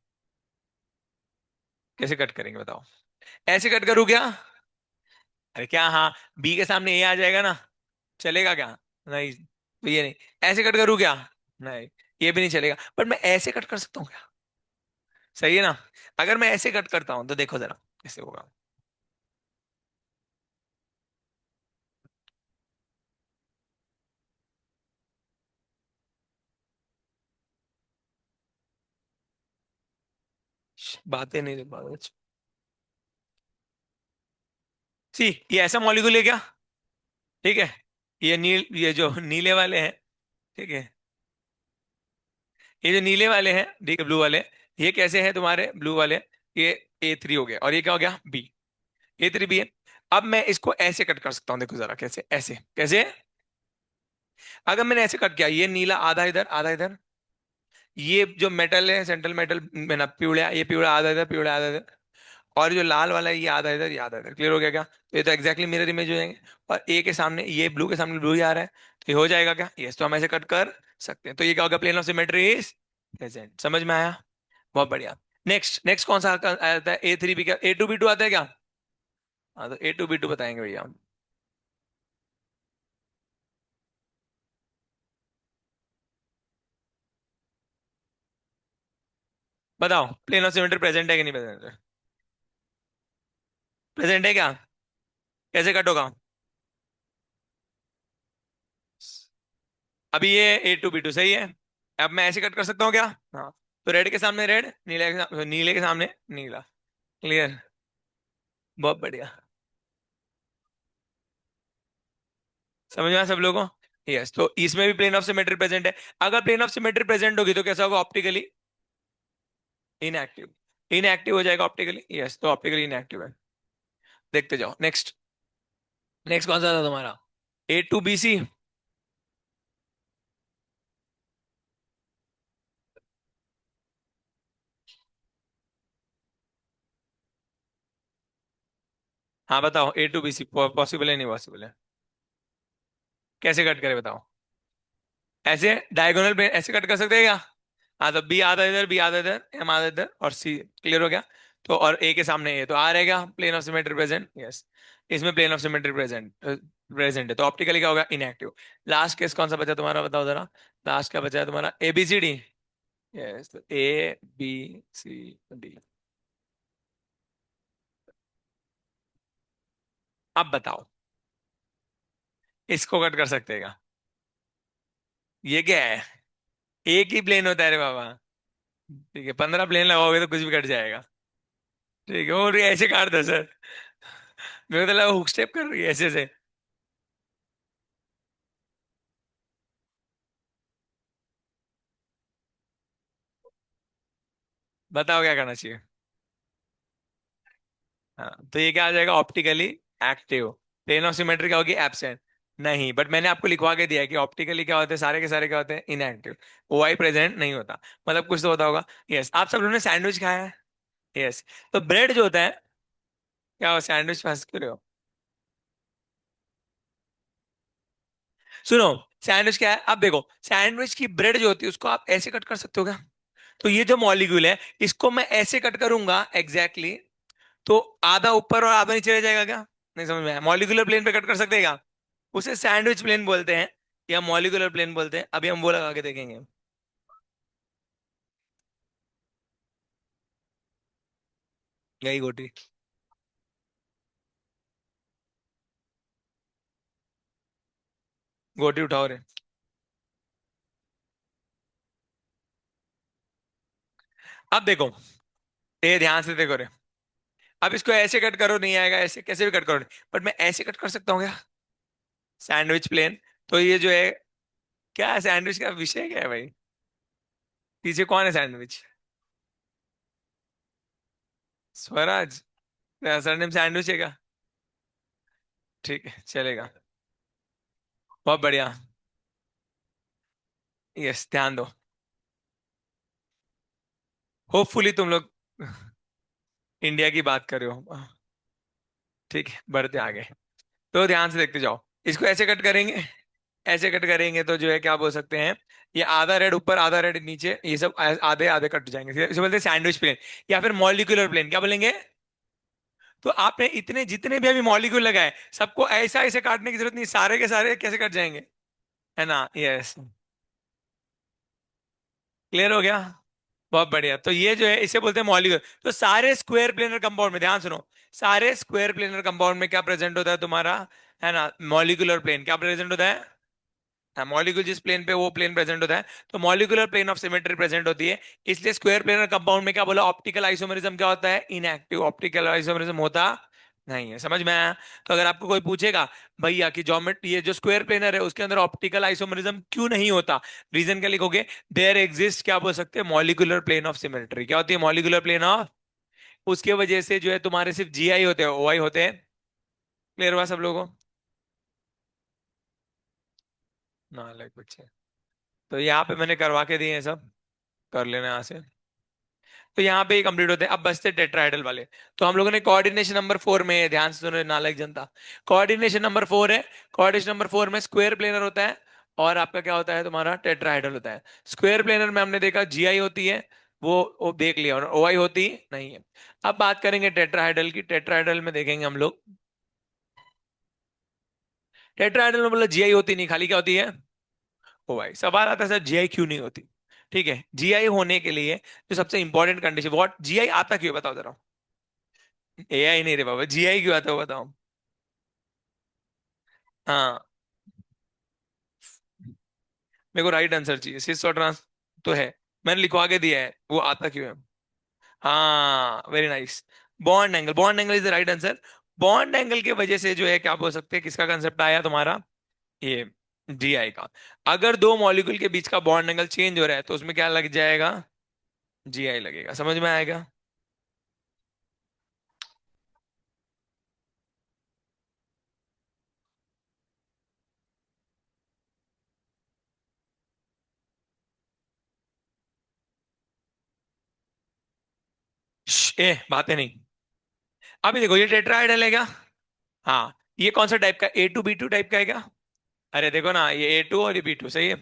कैसे कट करेंगे बताओ? ऐसे कट करूँ क्या? अरे क्या, हाँ। बी के सामने ए आ जाएगा ना, चलेगा क्या? नहीं, तो ये नहीं। ऐसे कट करूँ क्या? नहीं, ये भी नहीं चलेगा। पर मैं ऐसे कट कर सकता हूँ क्या? सही है ना? अगर मैं ऐसे कट करता हूं तो देखो जरा कैसे होगा। बातें नहीं बात। सी, ये ऐसा मॉलिक्यूल है क्या? ठीक है, ये जो नीले वाले हैं, ठीक है, ये जो नीले वाले हैं, ठीक है, ब्लू वाले, ये कैसे हैं तुम्हारे ब्लू वाले? ये A3 हो गया, और ये क्या हो गया? बी। A3B है। अब मैं इसको ऐसे कट कर सकता हूँ, देखो जरा कैसे, ऐसे कैसे? अगर मैंने ऐसे कट किया, ये नीला आधा इधर आधा इधर, ये जो मेटल है सेंट्रल मेटल में ना, पिवड़ा, ये पिवड़ा आधा इधर पिवड़ा आधा इधर, और जो लाल वाला है ये आधा इधर ये आधा इधर। क्लियर हो गया क्या? तो ये तो एग्जैक्टली मिरर इमेज हो जाएंगे। और ए के सामने ये ब्लू के सामने ब्लू ही आ रहा है, तो ये हो जाएगा क्या? यस, तो हम ऐसे कट कर सकते हैं। तो ये क्या होगा? Plane of symmetry is present. समझ में आया? बहुत बढ़िया। नेक्स्ट नेक्स्ट कौन सा आता है? A3B का A2B2 आता है क्या? हाँ, तो A2B2 बताएंगे भैया हम। बताओ प्लेन ऑफ सिमेट्री प्रेजेंट है कि नहीं प्रेजेंट? प्रेजेंट है क्या? कैसे कट होगा? अभी ये A2B2 सही है। अब मैं ऐसे कट कर सकता हूँ क्या? हाँ। तो रेड के सामने रेड, नीले के सामने नीला। क्लियर? बहुत बढ़िया। समझ में आया सब लोगों को? यस, तो इसमें भी प्लेन ऑफ सिमेट्री प्रेजेंट है। अगर प्लेन ऑफ सिमेट्री प्रेजेंट होगी तो कैसा होगा? Optically inactive. इनएक्टिव हो जाएगा ऑप्टिकली। यस, तो ऑप्टिकली इनएक्टिव है। देखते जाओ नेक्स्ट। नेक्स्ट कौन सा था तुम्हारा? A2BC। हाँ बताओ, A2BC पॉसिबल है नहीं पॉसिबल है? कैसे कट करे बताओ? ऐसे डायगोनल पे ऐसे कट कर सकते हैं क्या? हाँ, तो बी आधा इधर बी आधा इधर एम आधा इधर और सी। क्लियर हो गया? तो और ए के सामने ए, तो आ रहेगा plane of symmetry present. Yes, इसमें plane of symmetry present present है, तो ऑप्टिकली क्या होगा? इनएक्टिव। लास्ट केस कौन सा बचा तुम्हारा बताओ जरा? लास्ट का बचा है तुम्हारा ABCD। यस, तो ABCD। अब बताओ, इसको कट कर सकते हैं क्या? ये क्या है? एक ही प्लेन होता है रे बाबा। ठीक है, 15 प्लेन लगाओगे तो कुछ भी कट जाएगा। ठीक है, और ये ऐसे काट दो सर। मेरे को तो लगा हुक स्टेप कर रही है ऐसे से। बताओ क्या करना चाहिए। हाँ, तो ये क्या आ जाएगा? Optically active. Plane of symmetry क्या होगी? एब्सेंट। नहीं, बट मैंने आपको लिखवा के दिया है कि ऑप्टिकली क्या होते हैं, सारे के सारे क्या होते हैं? इनएक्टिव। ओआई प्रेजेंट नहीं होता। मतलब कुछ तो होता होगा। यस, आप सब लोगों ने सैंडविच खाया है। यस। तो ब्रेड जो होता है, क्या हो सैंडविच फंस क्यों रहे हो? सुनो, सैंडविच क्या है? अब देखो, सैंडविच की ब्रेड जो होती है उसको आप ऐसे कट कर सकते हो क्या? तो ये जो मॉलिक्यूल है, इसको मैं ऐसे कट करूंगा एग्जैक्टली exactly, तो आधा ऊपर और आधा नीचे रह जाएगा क्या? नहीं समझ में आया? मॉलिक्यूलर प्लेन पे कट कर सकते हैं क्या? उसे सैंडविच प्लेन बोलते हैं, या मॉलिक्यूलर प्लेन बोलते हैं। अभी हम वो लगा के देखेंगे। यही गोटी। गोटी उठाओ रे। अब देखो, ये ध्यान से देखो रे। अब इसको ऐसे कट करो नहीं आएगा, ऐसे कैसे भी कट करो नहीं, बट मैं ऐसे कट कर सकता हूँ क्या? Sandwich plane. तो ये जो है, क्या है सैंडविच का विषय, क्या है भाई? पीछे कौन है सैंडविच? स्वराज। सरनेम सैंडविच है क्या? ठीक है, चलेगा। बहुत बढ़िया। यस, ध्यान दो। होपफुली तुम लोग इंडिया की बात कर रहे हो। ठीक है, बढ़ते आगे। तो ध्यान से देखते जाओ। इसको ऐसे कट करेंगे, ऐसे कट करेंगे तो जो है क्या बोल सकते हैं? ये आधा रेड ऊपर आधा रेड नीचे, ये सब आधे आधे कट जाएंगे, इसे बोलते हैं सैंडविच प्लेन। या फिर मॉलिक्यूलर प्लेन क्या बोलेंगे? तो आपने इतने जितने भी अभी मॉलिक्यूल लगाए, सबको ऐसा ऐसे काटने की जरूरत नहीं, सारे के सारे कैसे कट जाएंगे? है ना? यस। क्लियर हो गया? बहुत बढ़िया। तो ये जो है इसे बोलते हैं मॉलिक्यूल। तो सारे स्क्वायर प्लेनर कंपाउंड में ध्यान सुनो, सारे स्क्वायर प्लेनर कंपाउंड में क्या प्रेजेंट होता है तुम्हारा? है ना? मॉलिक्यूलर प्लेन क्या प्रेजेंट होता है? हाँ, मॉलिक्यूल जिस प्लेन पे वो प्लेन प्रेजेंट होता है, तो molecular plane of symmetry present होती है। इसलिए स्क्वायर प्लेनर कंपाउंड में क्या बोला? ऑप्टिकल आइसोमेरिज्म क्या होता है? इनएक्टिव। ऑप्टिकल आइसोमेरिज्म होता नहीं है। समझ में आया? तो अगर आपको कोई पूछेगा भैया कि ज्योमेट्री, ये जो स्क्वायर प्लेनर है उसके अंदर ऑप्टिकल आइसोमेरिज्म क्यों नहीं होता, रीजन क्या लिखोगे? देयर एग्जिस्ट, क्या बोल सकते हैं? Molecular plane of symmetry. क्या होती है मॉलिक्यूलर प्लेन ऑफ? उसके वजह से जो है तुम्हारे सिर्फ जीआई होते हैं, ओआई होते हैं। क्लियर हुआ सब लोगों को? ना लाइक बच्चे। तो यहाँ पे मैंने करवा के दिए हैं सब, कर लेना यहाँ से। तो यहाँ पे कंप्लीट होते हैं। अब बचते टेट्राहेड्रल वाले। तो हम लोगों ने कोऑर्डिनेशन नंबर 4 में, ध्यान से सुनो नालायक जनता, कोऑर्डिनेशन नंबर 4 है। कोऑर्डिनेशन नंबर 4 में स्क्वायर प्लेनर होता है, और आपका क्या होता है? तुम्हारा टेट्राहेड्रल होता है। स्क्वायर प्लेनर में हमने देखा जीआई होती है, वो देख लिया, और ओआई होती नहीं है। अब बात करेंगे टेट्राहेड्रल की। टेट्राहेड्रल में देखेंगे हम लोग, टेट्राहेड्रल में मतलब जीआई होती नहीं, खाली क्या होती है? ओआई। सवाल आता है सर जीआई क्यों नहीं होती? ठीक है, जीआई होने के लिए जो सबसे इंपॉर्टेंट कंडीशन, व्हाट जीआई आता क्यों है? बताओ जरा। एआई नहीं रे बाबा, जीआई क्यों आता है वो बताओ। हाँ, मेरे को राइट आंसर चाहिए। सिस और ट्रांस तो है, मैंने लिखवा के दिया है, वो आता क्यों है? हाँ, very nice. Bond angle, bond angle is the right answer. Bond angle की वजह से जो है क्या बोल सकते हैं, किसका कंसेप्ट आया तुम्हारा? ये जीआई का। अगर दो मॉलिक्यूल के बीच का बॉन्ड एंगल चेंज हो रहा है तो उसमें क्या लग जाएगा? जीआई लगेगा। समझ में आएगा? ए बातें नहीं। अभी देखो, ये टेट्राहेड्रल है क्या? हाँ। ये कौन सा टाइप का? A2B2 टाइप का है क्या? अरे देखो ना, ये A2 और ये B2 सही है।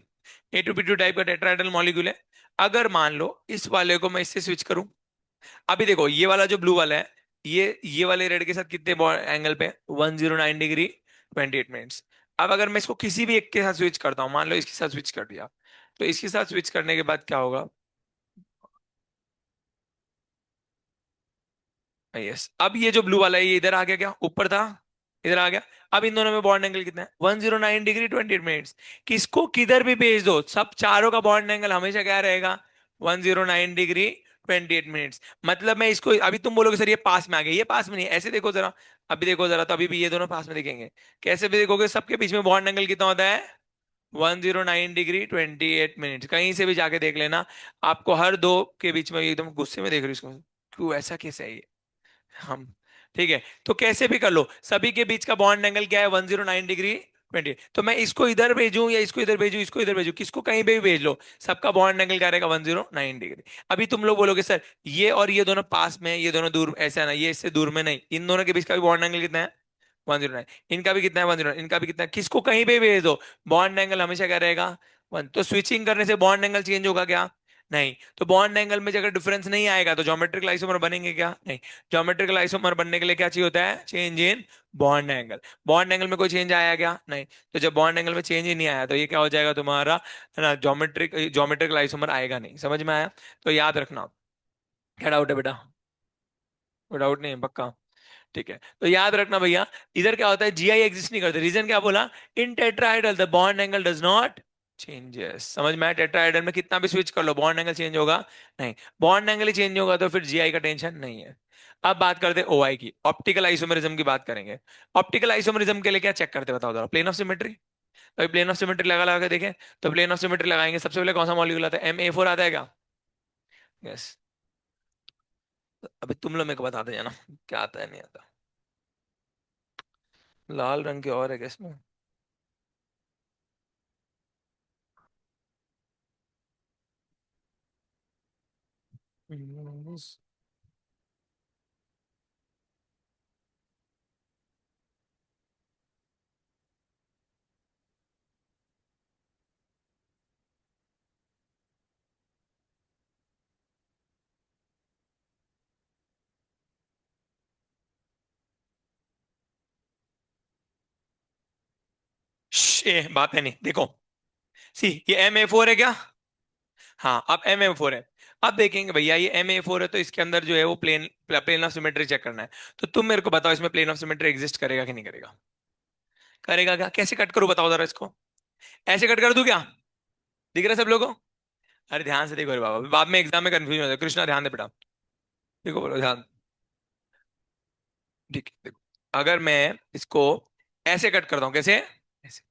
A2B2 टाइप का टेट्राहेड्रल मॉलिक्यूल है। अगर मान लो इस वाले को मैं इससे स्विच करूं, अभी देखो ये वाला जो ब्लू वाला है, ये वाले रेड के साथ कितने एंगल पे? 109 डिग्री 28 मिनट्स। अब अगर मैं इसको किसी भी एक के साथ स्विच करता हूँ, मान लो इसके साथ स्विच कर दिया, तो इसके साथ स्विच करने के बाद क्या होगा? यस। अब ये जो ब्लू वाला है ये इधर आ गया क्या? ऊपर था, इधर आ गया। अब इन दोनों में बॉन्ड एंगल कितना है? 109 डिग्री 28 मिनट्स। किसको किधर भी भेज दो, सब चारों का बॉन्ड एंगल हमेशा क्या रहेगा? 109 डिग्री 28 मिनट्स। मतलब मैं इसको, अभी तुम बोलोगे सर ये पास में आ गया, ये पास में नहीं है, ऐसे देखो जरा। अभी देखो जरा, तो अभी भी ये दोनों पास में दिखेंगे। कैसे भी देखोगे, सबके बीच में बॉन्ड एंगल कितना होता है? 109 डिग्री 28 मिनट्स। कहीं से भी जाके देख लेना, आपको हर दो के बीच में, एकदम गुस्से में देख रही हूँ इसको, क्यों ऐसा कैसे है ये? हम, ठीक है, तो कैसे भी कर लो, सभी के बीच का बॉन्ड एंगल क्या है? 109 डिग्री 20। तो मैं इसको इधर भेजूं या इसको इधर भेजूं, इसको इधर भेजूं, किसको कहीं पे भी भेज लो, सबका बॉन्ड एंगल क्या रहेगा? 109 डिग्री। अभी तुम लोग बोलोगे सर ये और ये दोनों पास में, ये दोनों दूर, ऐसा ना, ये इससे दूर में नहीं, इन दोनों के बीच का भी बॉन्ड एंगल कितना है? 109। इनका भी कितना है? 109। इनका भी कितना है? किसको कहीं पे भी भेज दो, बॉन्ड एंगल हमेशा क्या रहेगा? 1। तो स्विचिंग करने से बॉन्ड एंगल चेंज होगा क्या? नहीं। तो बॉन्ड एंगल में अगर डिफरेंस नहीं आएगा तो ज्योमेट्रिकल आइसोमर बनेंगे क्या? नहीं। ज्योमेट्रिकल आइसोमर बनने के लिए क्या चाहिए होता है? Change in bond angle. Bond angle में कोई चेंज आया क्या? नहीं। तो जब बॉन्ड एंगल में चेंज ही नहीं आया तो ये क्या हो जाएगा तुम्हारा, है ना, ज्योमेट्रिकल आइसोमर आएगा नहीं। समझ में आया? तो याद रखना। क्या डाउट है बेटा? कोई डाउट नहीं है पक्का? ठीक है, तो याद रखना भैया, इधर क्या होता है? जीआई एग्जिस्ट नहीं करते। रीजन क्या बोला? इन tetrahedral the bond angle does not changes. समझ में आया? टेट्राहेड्रल में कितना भी स्विच कर लो, बॉन्ड एंगल चेंज होगा नहीं। बॉन्ड एंगल ही चेंज होगा तो फिर जीआई का टेंशन नहीं है। अब बात करते हैं ओआई की, ऑप्टिकल आइसोमेरिज्म की बात करेंगे। ऑप्टिकल आइसोमेरिज्म के लिए क्या चेक करते हैं बताओ जरा? Plane of symmetry. अभी प्लेन ऑफ सिमेट्री लगा लगा के देखें, तो प्लेन ऑफ सिमेट्री लगाएंगे, सबसे पहले कौन सा मॉलिक्यूल आता है? MA4 आता है क्या? यस। अभी तुम लोग मेरे को बताते जाना क्या आता है नहीं आता। लाल रंग के और है क्या इसमें? हम्म, ये बात है नहीं, देखो। सी, ये MA4 है क्या? हाँ, अब MA4 है। अब देखेंगे भैया, ये MA4 है तो इसके अंदर जो है वो plane plane of symmetry check करना है। तो तुम मेरे को बताओ, इसमें प्लेन ऑफ सिमेट्री एग्जिस्ट करेगा कि नहीं करेगा? करेगा क्या? कैसे कट करूं बताओ जरा इसको? ऐसे कट कर दूं क्या? दिख रहा है सब लोगों को? अरे ध्यान से देखो रे बाबा, बाद में एग्जाम में कंफ्यूजन हो जाए। कृष्णा ध्यान दे बेटा, देखो बोलो ध्यान। ठीक है, देखो, अगर मैं इसको ऐसे कट करता हूँ, कैसे? ऐसे।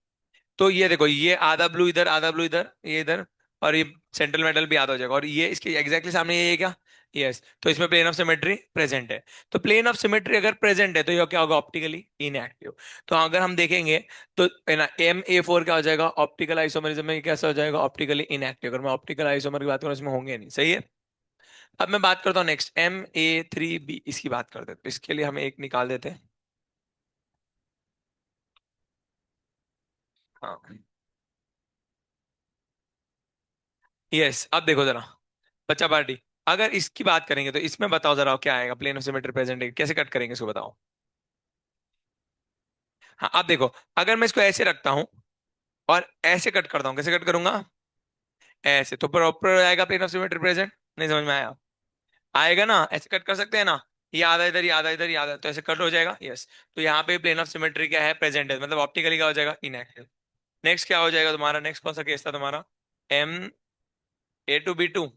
तो ये देखो, ये आधा ब्लू इधर, आधा ब्लू इधर, ये इधर, और ये सेंट्रल मेटल भी आधा हो जाएगा, और ये इसके एग्जैक्टली सामने ये है क्या? यस। तो इसमें प्लेन ऑफ सिमेट्री प्रेजेंट है। तो प्लेन ऑफ सिमेट्री अगर प्रेजेंट है तो ये क्या होगा? Optically inactive. तो अगर हम देखेंगे तो है ना, MA4 क्या हो जाएगा? ऑप्टिकल आइसोमरिज्म में कैसा हो जाएगा? Optically inactive. अगर मैं ऑप्टिकल आइसोमर की बात करूँ इसमें होंगे नहीं, सही है। अब मैं बात करता हूँ नेक्स्ट, MA3B, इसकी बात करते हैं। तो इसके लिए हम एक निकाल देते हैं। हाँ, यस। अब देखो जरा, बच्चा पार्टी, अगर इसकी बात करेंगे तो इसमें बताओ जरा क्या आएगा? प्लेन ऑफ सिमेट्री प्रेजेंट है, कैसे कट करेंगे इसको बताओ? हाँ, अब देखो, अगर मैं इसको ऐसे रखता हूँ और ऐसे कट करता हूँ, कैसे कट करूंगा? ऐसे, तो प्रॉपर आएगा प्लेन ऑफ सिमेट्री प्रेजेंट? नहीं समझ में आया? आएगा ना? ऐसे कट कर सकते हैं ना, ये आधा इधर, ये आधा इधर, ये आधा, तो ऐसे कट हो जाएगा। यस। तो यहाँ पे प्लेन ऑफ सिमेट्री क्या है? प्रेजेंट है, मतलब ऑप्टिकली क्या हो जाएगा? इनएक्टिव। नेक्स्ट क्या हो जाएगा तुम्हारा? नेक्स्ट कौन सा केस था तुम्हारा? MA2B2।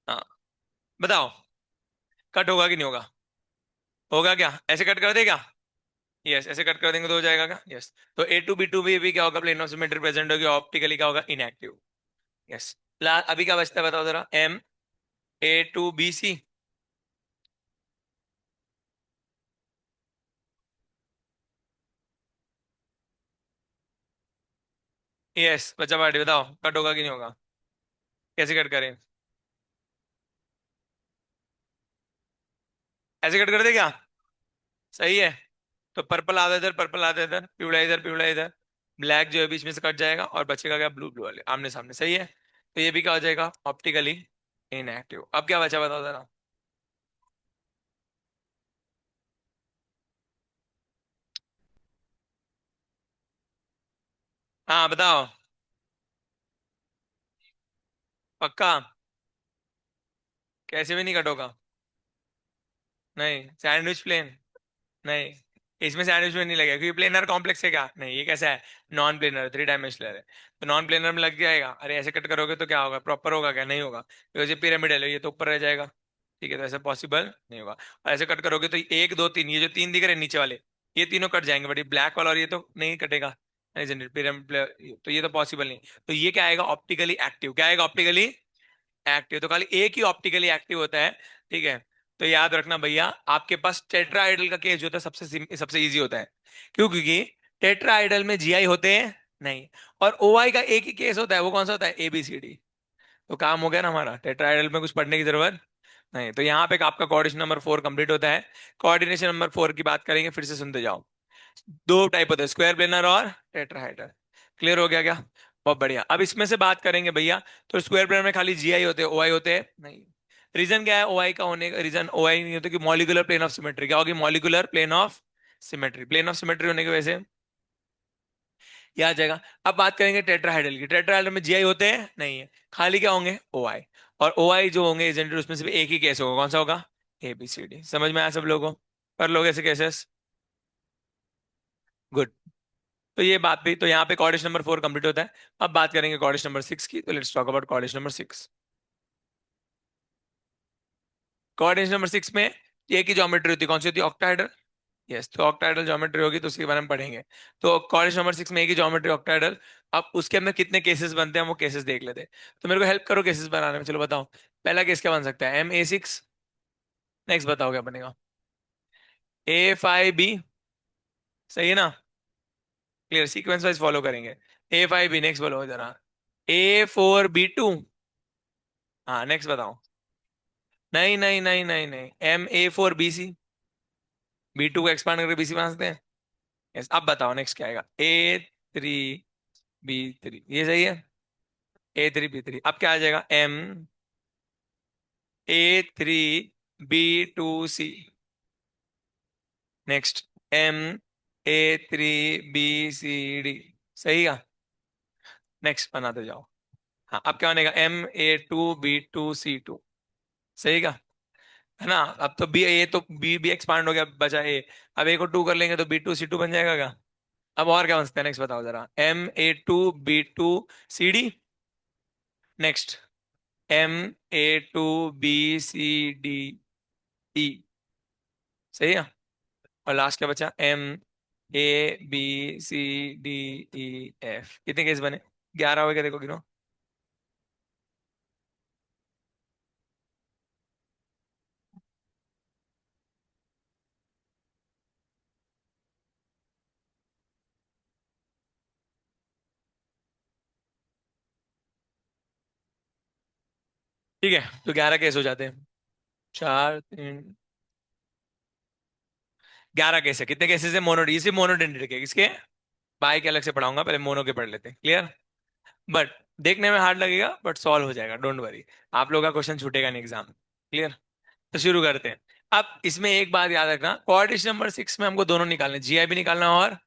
हाँ, बताओ, कट होगा कि नहीं होगा? होगा क्या? ऐसे कट कर देगा? यस, ऐसे कट कर देंगे तो हो जाएगा क्या? यस। तो A2B2 भी क्या होगा? प्लेन ऑफ सिमेट्री प्रेजेंट होगी, ऑप्टिकली क्या होगा? इनएक्टिव। यस। अभी क्या बचता है बताओ जरा? MA2BC। यस, बच्चा पार्टी बताओ, कट होगा कि नहीं होगा? कैसे कट करें? ऐसे कट कर दे क्या? सही है। तो पर्पल आधा इधर, पर्पल आधा इधर, पिवला इधर, पिवला इधर, ब्लैक जो है बीच में से कट जाएगा और बचेगा क्या? ब्लू ब्लू वाले आमने सामने, सही है। तो ये भी क्या हो जाएगा? Optically inactive. अब क्या बचा बताओ जरा? हाँ बताओ। पक्का? कैसे भी नहीं कट होगा? नहीं सैंडविच प्लेन? नहीं, इसमें सैंडविच में नहीं लगेगा क्योंकि प्लेनर कॉम्प्लेक्स है क्या? नहीं, ये कैसा है? नॉन प्लेनर, थ्री डायमेंशनल है। तो नॉन प्लेनर में लग जाएगा। अरे ऐसे कट करोगे तो क्या होगा, प्रॉपर होगा क्या? नहीं होगा, क्योंकि ये पिरामिडल है, ये तो ऊपर रह जाएगा। ठीक है, तो ऐसा पॉसिबल नहीं होगा। और ऐसे कट करोगे तो एक दो तीन, ये जो तीन दिख रहे हैं नीचे वाले, ये तीनों कट जाएंगे, बट ये ब्लैक वाला और ये तो नहीं कटेगा। पिरामिड, तो ये तो पॉसिबल नहीं। तो ये क्या आएगा? Optically active. क्या आएगा? Optically active. तो खाली एक ही ऑप्टिकली एक्टिव होता है। ठीक है, तो याद रखना भैया, आपके पास टेट्राहाइड्रल का केस जो होता है सबसे इजी होता है। क्यों? क्योंकि टेट्राहाइड्रल में जीआई होते हैं नहीं, और ओआई का एक ही केस होता है। वो कौन सा होता है? एबीसीडी। तो काम हो गया ना हमारा, टेट्राहाइड्रल में कुछ पढ़ने की जरूरत नहीं। तो यहाँ पे आपका कोऑर्डिनेशन नंबर 4 कंप्लीट होता है। कोऑर्डिनेशन नंबर 4 की बात करेंगे, फिर से सुनते जाओ। दो टाइप होते हैं, स्क्वायर प्लेनर और टेट्राहाइड्रल। क्लियर हो गया क्या? बहुत बढ़िया। अब इसमें से बात करेंगे भैया। तो स्क्वायर प्लेनर में खाली जीआई होते हैं, ओआई होते हैं नहीं। रीजन क्या है ओआई का होने का? रीजन ओआई नहीं होता कि मॉलिक्यूलर प्लेन ऑफ सिमेट्री। क्या होगी? Molecular plane of symmetry. Plane of symmetry होने की वजह से ये आ जाएगा। अब बात करेंगे टेट्राहाइड्रल की। टेट्राहाइड्रल में जीआई होते हैं नहीं है, खाली क्या होंगे? ओआई। और ओआई जो होंगे जनरल, उसमें सिर्फ एक ही केस होगा। कौन सा होगा? एबीसीडी। समझ में आया सब लोगों को? कर लोगे ऐसे केसेस? गुड। तो ये बात भी, तो यहाँ पे कोऑर्डिनेशन नंबर 4 कंप्लीट होता है। अब बात करेंगे कोऑर्डिनेशन नंबर 6 की। तो let's talk about coordination number 6। Coordination number 6 में एक ही ज्योमेट्री होती है। कौन सी होती है? ऑक्टाहेड्रल। यस, तो ऑक्टाहेड्रल ज्योमेट्री होगी, तो उसके बारे में पढ़ेंगे। तो कोऑर्डिनेशन नंबर 6 में एक ही ज्योमेट्री, ऑक्टाहेड्रल। अब उसके अंदर कितने केसेस बनते हैं, हम वो केसेस देख लेते हैं। तो मेरे को हेल्प करो केसेस बनाने में। चलो बताओ, पहला केस क्या बन सकता है? MA6। नेक्स्ट बताओ क्या बनेगा? A5B। सही है ना? क्लियर, सीक्वेंस वाइज फॉलो करेंगे। A5B, नेक्स्ट बोलो जरा। A4B2। हाँ नेक्स्ट बताओ। नहीं नहीं नहीं नहीं नहीं, MA4BC। B2 को एक्सपांड करके BC बना सकते हैं। यस, अब बताओ नेक्स्ट क्या आएगा? A3B3, ये सही है। A3B3, अब क्या आ जाएगा? MA3B2C। Next MA3BCD। सही है। नेक्स्ट बनाते जाओ। हाँ, अब क्या बनेगा? MA2B2C2। सही का? है ना? अब तो बी, ए तो बी भी एक्सपांड हो गया, बचा ए। अब ए को 2 कर लेंगे तो B2C2 बन जाएगा क्या? अब और क्या बन सकता है? नेक्स्ट बताओ जरा। MA2B2CD। Next MA2BCDE। सही है। और लास्ट क्या बचा? MABCDEF। कितने केस बने? 11 हो गए, देखो गिनो। ठीक है, तो 11 केस हो जाते हैं। 4 3। 11 केस है। कितने केसेस है? मोनो, इसी मोनोडेंड्रिट के किसके? बाई के अलग से पढ़ाऊंगा, पहले मोनो के पढ़ लेते हैं। क्लियर? बट देखने में हार्ड लगेगा, बट सॉल्व हो जाएगा, डोंट वरी। आप लोगों का क्वेश्चन छूटेगा नहीं एग्जाम। क्लियर? तो शुरू करते हैं। अब इसमें एक बात याद रखना, कोऑर्डिनेशन नंबर 6 में हमको दोनों निकालने, जीआई भी निकालना और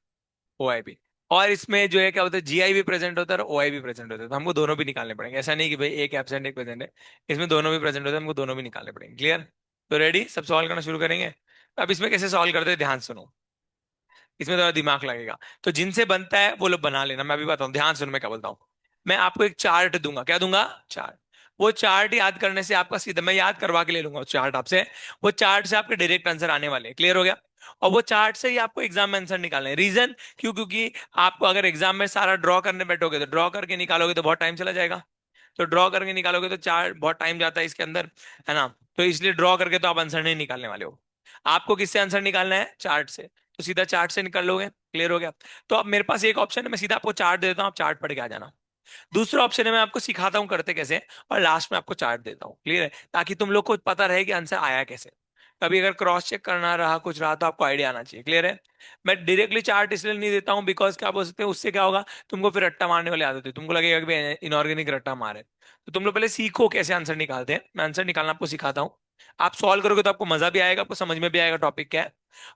ओआई भी। और इसमें जो है क्या होता है, जीआई भी प्रेजेंट होता है और ओआई भी प्रेजेंट होता है, तो हमको दोनों भी निकालने पड़ेंगे। ऐसा नहीं कि भाई एक एब्सेंट एक प्रेजेंट है, इसमें दोनों भी प्रेजेंट होते हैं, हमको दोनों भी निकालने पड़ेंगे। क्लियर? तो रेडी, सब सॉल्व करना शुरू करेंगे। अब इसमें कैसे सॉल्व करते हैं, ध्यान सुनो। इसमें थोड़ा दिमाग लगेगा, तो जिनसे बनता है वो लोग बना लेना। मैं अभी बताऊं, ध्यान सुनो मैं क्या बोलता हूँ। मैं आपको एक चार्ट दूंगा। क्या दूंगा? चार्ट। वो चार्ट याद करने से आपका सीधा, मैं याद करवा के ले लूंगा उस चार्ट आपसे। वो चार्ट से आपके डायरेक्ट आंसर आने वाले हैं। क्लियर हो गया? और वो चार्ट से ही आपको एग्जाम में आंसर निकालना है। रीजन क्यों? क्योंकि आपको अगर एग्जाम में सारा ड्रॉ करने बैठोगे तो ड्रॉ करके निकालोगे तो बहुत टाइम चला जाएगा। तो ड्रॉ करके निकालोगे तो चार्ट बहुत टाइम जाता है इसके अंदर, है ना? तो इसलिए ड्रॉ करके तो आप आंसर नहीं निकालने वाले हो। आपको किससे आंसर निकालना है? चार्ट से। तो सीधा चार्ट से निकाल लोगे। क्लियर हो गया? तो अब मेरे पास एक ऑप्शन है, मैं सीधा आपको चार्ट दे देता हूँ, आप चार्ट पढ़ के आ जाना। दूसरा ऑप्शन है, मैं आपको सिखाता हूँ करते कैसे, और लास्ट में आपको चार्ट देता हूँ। क्लियर है? ताकि तुम लोग को पता रहे कि आंसर आया कैसे। कभी अगर क्रॉस चेक करना रहा, कुछ रहा, तो आपको आइडिया आना चाहिए। क्लियर है? मैं डायरेक्टली चार्ट इसलिए नहीं देता हूँ बिकॉज क्या बोल सकते हैं, उससे क्या होगा, तुमको फिर रट्टा मारने वाली आदत है, तुमको लगेगा कि इनऑर्गेनिक रट्टा मारे। तो तुम लोग पहले सीखो कैसे आंसर निकालते हैं, मैं आंसर निकालना आपको सिखाता हूँ। आप सॉल्व करोगे तो आपको मजा भी आएगा, आपको समझ में भी आएगा टॉपिक क्या है।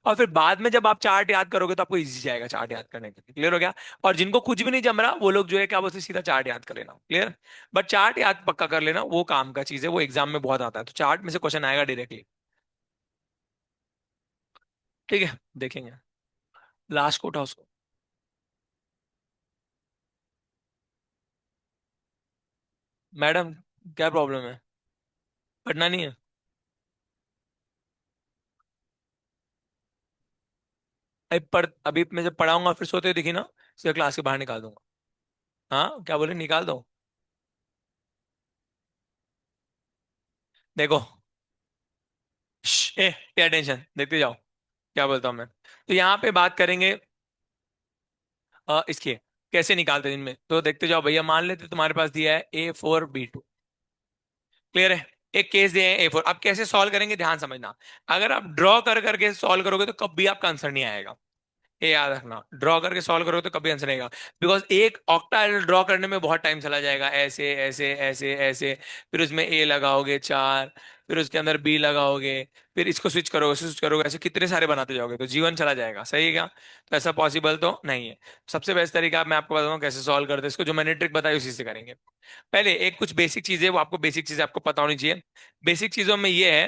और फिर बाद में जब आप चार्ट याद करोगे तो आपको इजी जाएगा चार्ट याद करने के लिए। क्लियर हो गया? और जिनको कुछ भी नहीं जम रहा वो लोग जो है क्या बोलते हैं, सीधा चार्ट याद कर लेना। क्लियर? बट चार्ट याद पक्का कर लेना, वो काम का चीज है, वो एग्जाम में बहुत आता है, तो चार्ट में से क्वेश्चन आएगा डायरेक्टली। ठीक है, देखेंगे। लास्ट को उठाओ उसको। मैडम, क्या प्रॉब्लम है? पढ़ना नहीं है? अभी मैं जब पढ़ाऊंगा फिर सोते हुए दिखी ना, सीधा क्लास के बाहर निकाल दूंगा। हाँ, क्या बोले, निकाल दो? देखो, ए पे अटेंशन, देखते जाओ क्या बोलता हूँ मैं। तो यहाँ पे बात करेंगे इसकी, कैसे निकालते हैं इनमें, तो देखते जाओ भैया। मान लेते तुम्हारे पास दिया है A4B2। क्लियर है? एक केस दिए हैं A4, अब कैसे सॉल्व करेंगे ध्यान समझना। अगर आप ड्रॉ कर करके सॉल्व करोगे तो कभी आपका आंसर नहीं आएगा। ये याद रखना, ड्रॉ करके सॉल्व करोगे तो कभी आंसर नहीं आएगा। बिकॉज एक ऑक्टाइल ड्रॉ करने में बहुत टाइम चला जाएगा, ऐसे ऐसे ऐसे ऐसे। फिर उसमें ए लगाओगे 4, फिर उसके अंदर बी लगाओगे, फिर इसको स्विच करोगे, ऐसे कितने सारे बनाते जाओगे तो जीवन चला जाएगा। सही है क्या? तो ऐसा पॉसिबल तो नहीं है। सबसे बेस्ट तरीका मैं आपको बताऊंगा कैसे सॉल्व करते हैं इसको, जो मैंने ट्रिक बताई उसी से करेंगे। पहले एक कुछ बेसिक चीजें, वो आपको बेसिक चीजें आपको पता होनी चाहिए। बेसिक चीजों में ये है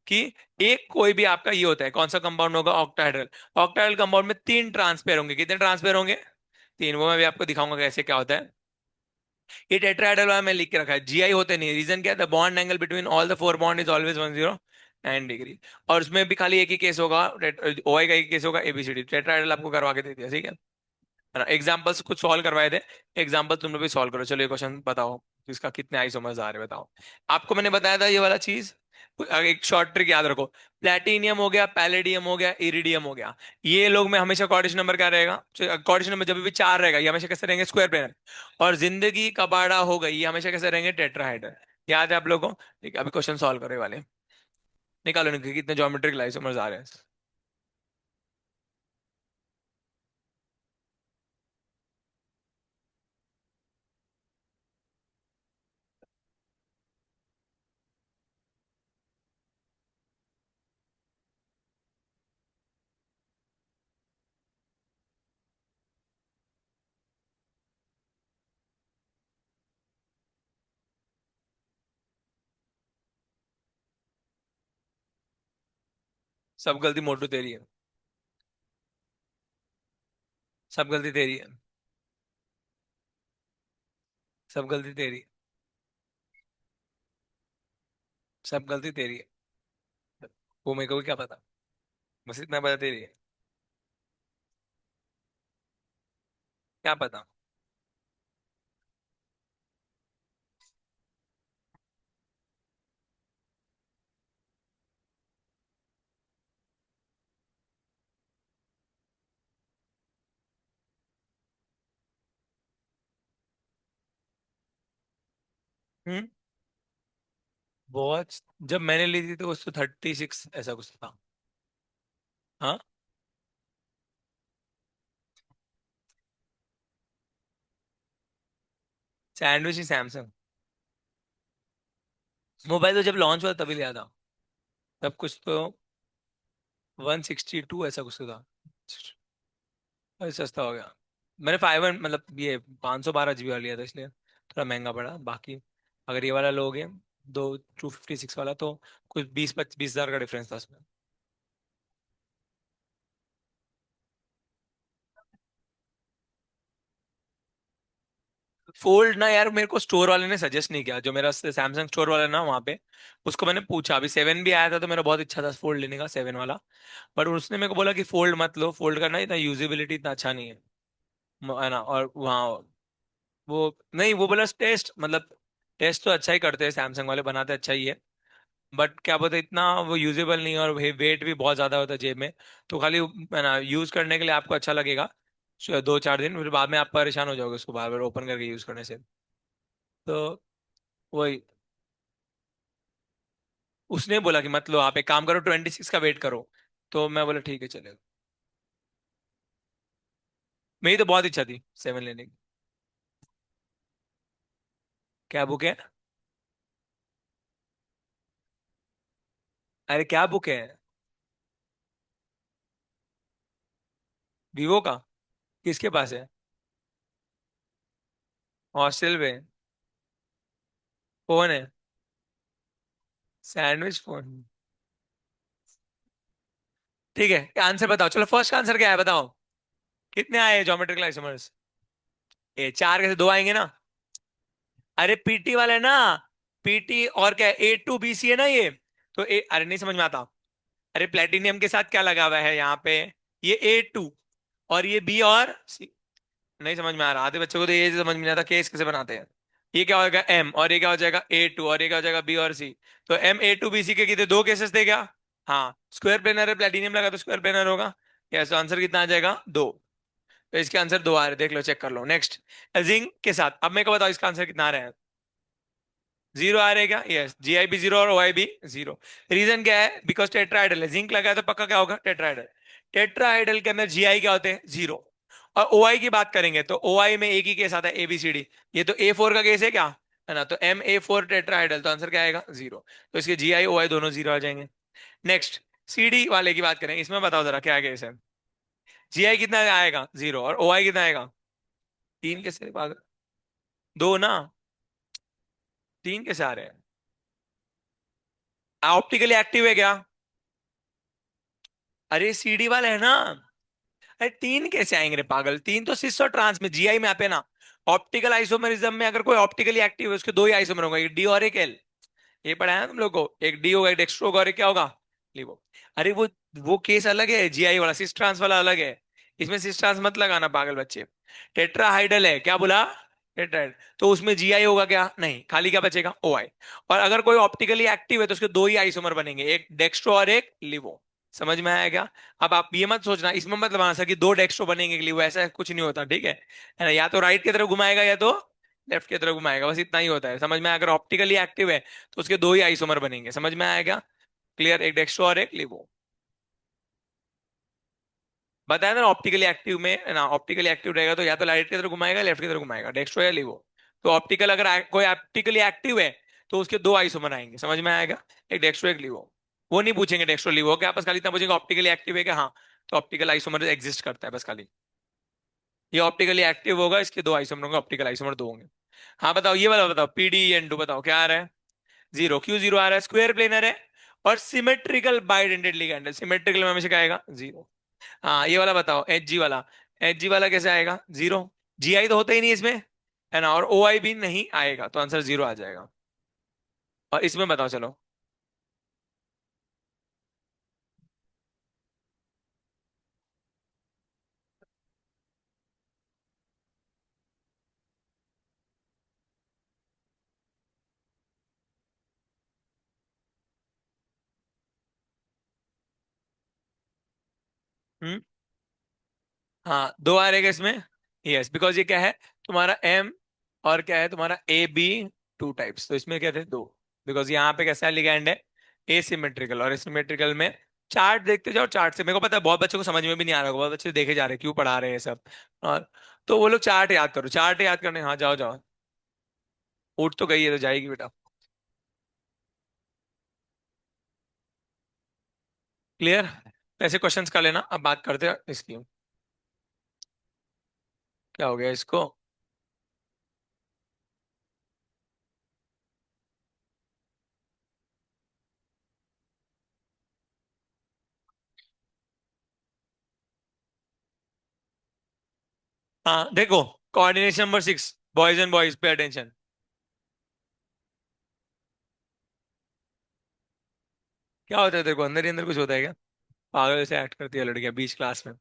कि एक कोई भी आपका ये होता है, कौन सा कंपाउंड होगा, ऑक्टाहेड्रल। ऑक्टाहेड्रल कंपाउंड में 3 ट्रांसपेयर होंगे। कितने ट्रांसपेयर होंगे? 3। वो मैं भी आपको दिखाऊंगा कैसे क्या होता है। ये टेट्राहेड्रल वाला मैं लिख के रखा है, जीआई होते नहीं। रीजन क्या है? The bond angle between all the 4 bond is always 109 degree. और उसमें भी खाली एक ही केस होगा, ओआई का एक ही केस होगा, एबीसीडी। टेट्राहेड्रल आपको करवा के दे दिया, ठीक है ना? एग्जाम्पल्स कुछ सॉल्व करवाए थे, एग्जाम्पल तुम लोग भी सॉल्व करो। चलो ये क्वेश्चन बताओ, इसका कितने आई समझदार है बताओ। आपको मैंने बताया था ये वाला चीज, एक शॉर्ट ट्रिक याद रखो। प्लेटिनियम हो गया, पैलेडियम हो गया, इरिडियम हो गया, ये लोग में हमेशा कॉर्डिश नंबर क्या रहेगा? कॉर्डिश नंबर जब भी 4 रहेगा, ये हमेशा कैसे रहेंगे? Square planar. और जिंदगी कबाड़ा हो गई, ये हमेशा कैसे रहेंगे? टेट्राहेड्रल। याद है आप लोगों को? ठीक है, अभी क्वेश्चन सॉल्व करे वाले। निकालो निकालो, कितने ज्योमेट्रिक लाइफ समझदार है। सब गलती मोटू तेरी है। सब गलती तेरी है। सब गलती तेरी है। सब गलती तेरी है। वो मेरे को भी क्या पता, बस इतना पता तेरी है। क्या पता? हम्म। बहुत। जब मैंने ली थी तो उस तो 36 ऐसा कुछ था। हाँ। सैंडविच ही सैमसंग। मोबाइल तो जब लॉन्च हुआ तभी लिया था। तब कुछ तो 162 ऐसा कुछ तो था। अरे सस्ता हो गया। मैंने 5 मतलब ये 512 GB वाला लिया था, इसलिए थोड़ा महंगा पड़ा। बाकी अगर ये वाला लोगे, दो 256 वाला, तो कुछ 20-25 हज़ार का डिफरेंस था उसमें। फोल्ड ना यार, मेरे को स्टोर वाले ने सजेस्ट नहीं किया, जो मेरा सैमसंग स्टोर वाला है ना वहाँ पे। उसको मैंने पूछा, अभी 7 भी आया था तो मेरा बहुत इच्छा था फोल्ड लेने का, 7 वाला। बट उसने मेरे को बोला कि फोल्ड मत लो, फोल्ड करना इतना यूजिबिलिटी इतना अच्छा नहीं है। है ना? और वहाँ वो नहीं, वो बोला टेस्ट मतलब, टेस्ट तो अच्छा ही करते हैं सैमसंग वाले, बनाते अच्छा ही है। बट क्या बोलते इतना वो यूजेबल नहीं है, और वेट भी बहुत ज्यादा होता है जेब में। तो खाली है ना, यूज करने के लिए आपको अच्छा लगेगा 2-4 दिन, फिर बाद में आप परेशान हो जाओगे उसको बार बार ओपन करके यूज करने से। तो वही, उसने बोला कि मत लो, आप एक काम करो 26 का वेट करो। तो मैं बोला ठीक है चलेगा। मेरी तो बहुत इच्छा थी 7 लेने की। क्या बुक है? अरे क्या बुक है? वीवो का? किसके पास है? हॉस्टल में? फोन है? Sandwich phone? ठीक है, आंसर बताओ, चलो फर्स्ट का आंसर क्या है बताओ। कितने आए ज्योमेट्रिकल आइसोमर्स? ए चार कैसे, दो आएंगे ना। अरे पीटी वाला है ना। पीटी और क्या, A2BC है ना ये। तो अरे नहीं समझ में आता। अरे प्लेटिनियम के साथ क्या लगा हुआ है यहाँ पे? ये A2 और ये बी और C। नहीं समझ में आ रहा, आधे बच्चों को तो ये समझ में नहीं आता केस कैसे बनाते हैं। ये क्या होगा M, और ये क्या हो जाएगा A2, और ये क्या हो जाएगा B और C। तो M A2BC के कितने, दो केसेस थे क्या? हाँ, स्क्वायर प्लेनर है, प्लेटिनियम लगा तो स्क्वायर प्लेनर होगा। यस, तो आंसर कितना आ जाएगा, दो। तो इसके आंसर दो आ रहे, देख लो चेक कर लो। नेक्स्ट, जिंक के साथ, अब मेरे को बताओ इसका आंसर कितना आ रहा है। जीरो आ रहेगा, यस, GI भी जीरो और OI भी जीरो। रीजन क्या है, बिकॉज टेट्राहाइड्रल है, जिंक लगा है तो पक्का क्या होगा, टेट्राहाइड्रल। टेट्राहाइड्रल के अंदर GI क्या होते हैं, जीरो। और OI की बात करेंगे तो OI में एक ही केस आता है, ABCD। ये तो A4 का केस है क्या, है ना, तो MA4 टेट्राहाइड्रल, तो आंसर क्या आएगा, जीरो। तो इसके GI OI दोनों जीरो आ जाएंगे। नेक्स्ट, CD वाले की बात करें, इसमें बताओ जरा क्या केस है। GI कितना आएगा, जीरो, और OI कितना आएगा, तीन कैसे पागल, दो ना, तीन कैसे आ रहे हैं? ऑप्टिकली एक्टिव है क्या? अरे CD वाला है ना। अरे तीन कैसे आएंगे रे पागल, तीन तो सिस और ट्रांस में, GI में आते हैं ना। ऑप्टिकल आइसोमरिज्म में अगर कोई ऑप्टिकली एक्टिव है उसके दो ही आइसोमर होंगे, एक डी और एक एल। ये पढ़ा है ना तुम लोग को, एक डी होगा, एक डेक्स्ट्रो होगा, और एक क्या होगा, लिवो। अरे वो केस अलग है, GI वाला, सिस ट्रांस वाला अलग है। इसमें सिस ट्रांस मत लगाना पागल बच्चे। टेट्राहाइडल है, क्या बोला, टेट्राहाइड, तो उसमें GI होगा क्या, नहीं, खाली क्या बचेगा, OI। और अगर कोई ऑप्टिकली एक्टिव है तो उसके दो ही आइसोमर बनेंगे, एक डेक्स्ट्रो और एक लिवो। समझ में आया क्या? अब आप ये मत सोचना, इसमें मत लगाना सर कि दो डेक्स्ट्रो बनेंगे के लिए, वो ऐसा कुछ नहीं होता, ठीक है ना, या तो राइट की तरफ घुमाएगा या तो लेफ्ट की तरफ घुमाएगा, बस इतना ही होता है, समझ में आया? अगर ऑप्टिकली एक्टिव है तो उसके दो ही आइसोमर बनेंगे, समझ में आएगा? क्लियर, एक डेक्स्ट्रो और एक लिवो। बताया ना, ऑप्टिकली एक्टिव में है ना, ऑप्टिकली एक्टिव रहेगा तो या तो राइट की तरफ घुमाएगा, लेफ्ट की तरफ घुमाएगा, डेक्स्ट्रो या लिवो। तो ऑप्टिकल अगर कोई ऑप्टिकली एक्टिव है तो उसके दो आइसोमर आएंगे, समझ में आएगा, एक डेक्स्ट्रो एक लिवो। वो नहीं पूछेंगे डेक्स्ट्रो लिवो क्या, बस खाली इतना पूछेंगे ऑप्टिकली एक्टिव है क्या, हाँ। तो ऑप्टिकल आइसोमर एग्जिस्ट करता है बस खाली। ये ऑप्टिकली एक्टिव होगा, इसके दो आइसोमर होंगे, ऑप्टिकल आइसोमर दो होंगे। हाँ बताओ, ये वाला बताओ, PDE N2 बताओ क्या आ रहा है। जीरो, क्यों जीरो आ रहा है, स्क्वायर प्लेनर है और सिमेट्रिकल बाइडेंटेड लिगेंड है, सिमेट्रिकल में हमेशा क्या आएगा, जीरो। हाँ, ये वाला बताओ, HG वाला। HG वाला कैसे आएगा, जीरो। GI तो होता ही नहीं इसमें, है ना, और OI भी नहीं आएगा, तो आंसर जीरो आ जाएगा। और इसमें बताओ चलो। हम्म। हाँ, दो आ रहेगा इसमें। यस, बिकॉज ये क्या है, तुम्हारा M, और क्या है तुम्हारा AB, 2 टाइप्स, तो इसमें क्या थे, दो। बिकॉज यहाँ पे कैसा लिगैंड है, एसिमेट्रिकल, और एसिमेट्रिकल में चार्ट देखते जाओ, चार्ट से, मेरे को पता है बहुत बच्चों को समझ में भी नहीं आ रहा होगा, बहुत बच्चे देखे जा रहे हैं क्यों पढ़ा रहे हैं ये सब। और तो वो लोग चार्ट याद करो, चार्ट याद करने, हाँ जाओ जाओ। उठ तो गई है तो जाएगी बेटा। क्लियर। ऐसे क्वेश्चंस का लेना, अब बात करते हैं इसकी। क्या हो गया इसको। हाँ देखो, coordination number 6, boys and boys pay attention. क्या होता है तेरे को, अंदर ही अंदर कुछ होता है क्या? पागल से एक्ट करती है लड़कियां बीच क्लास में।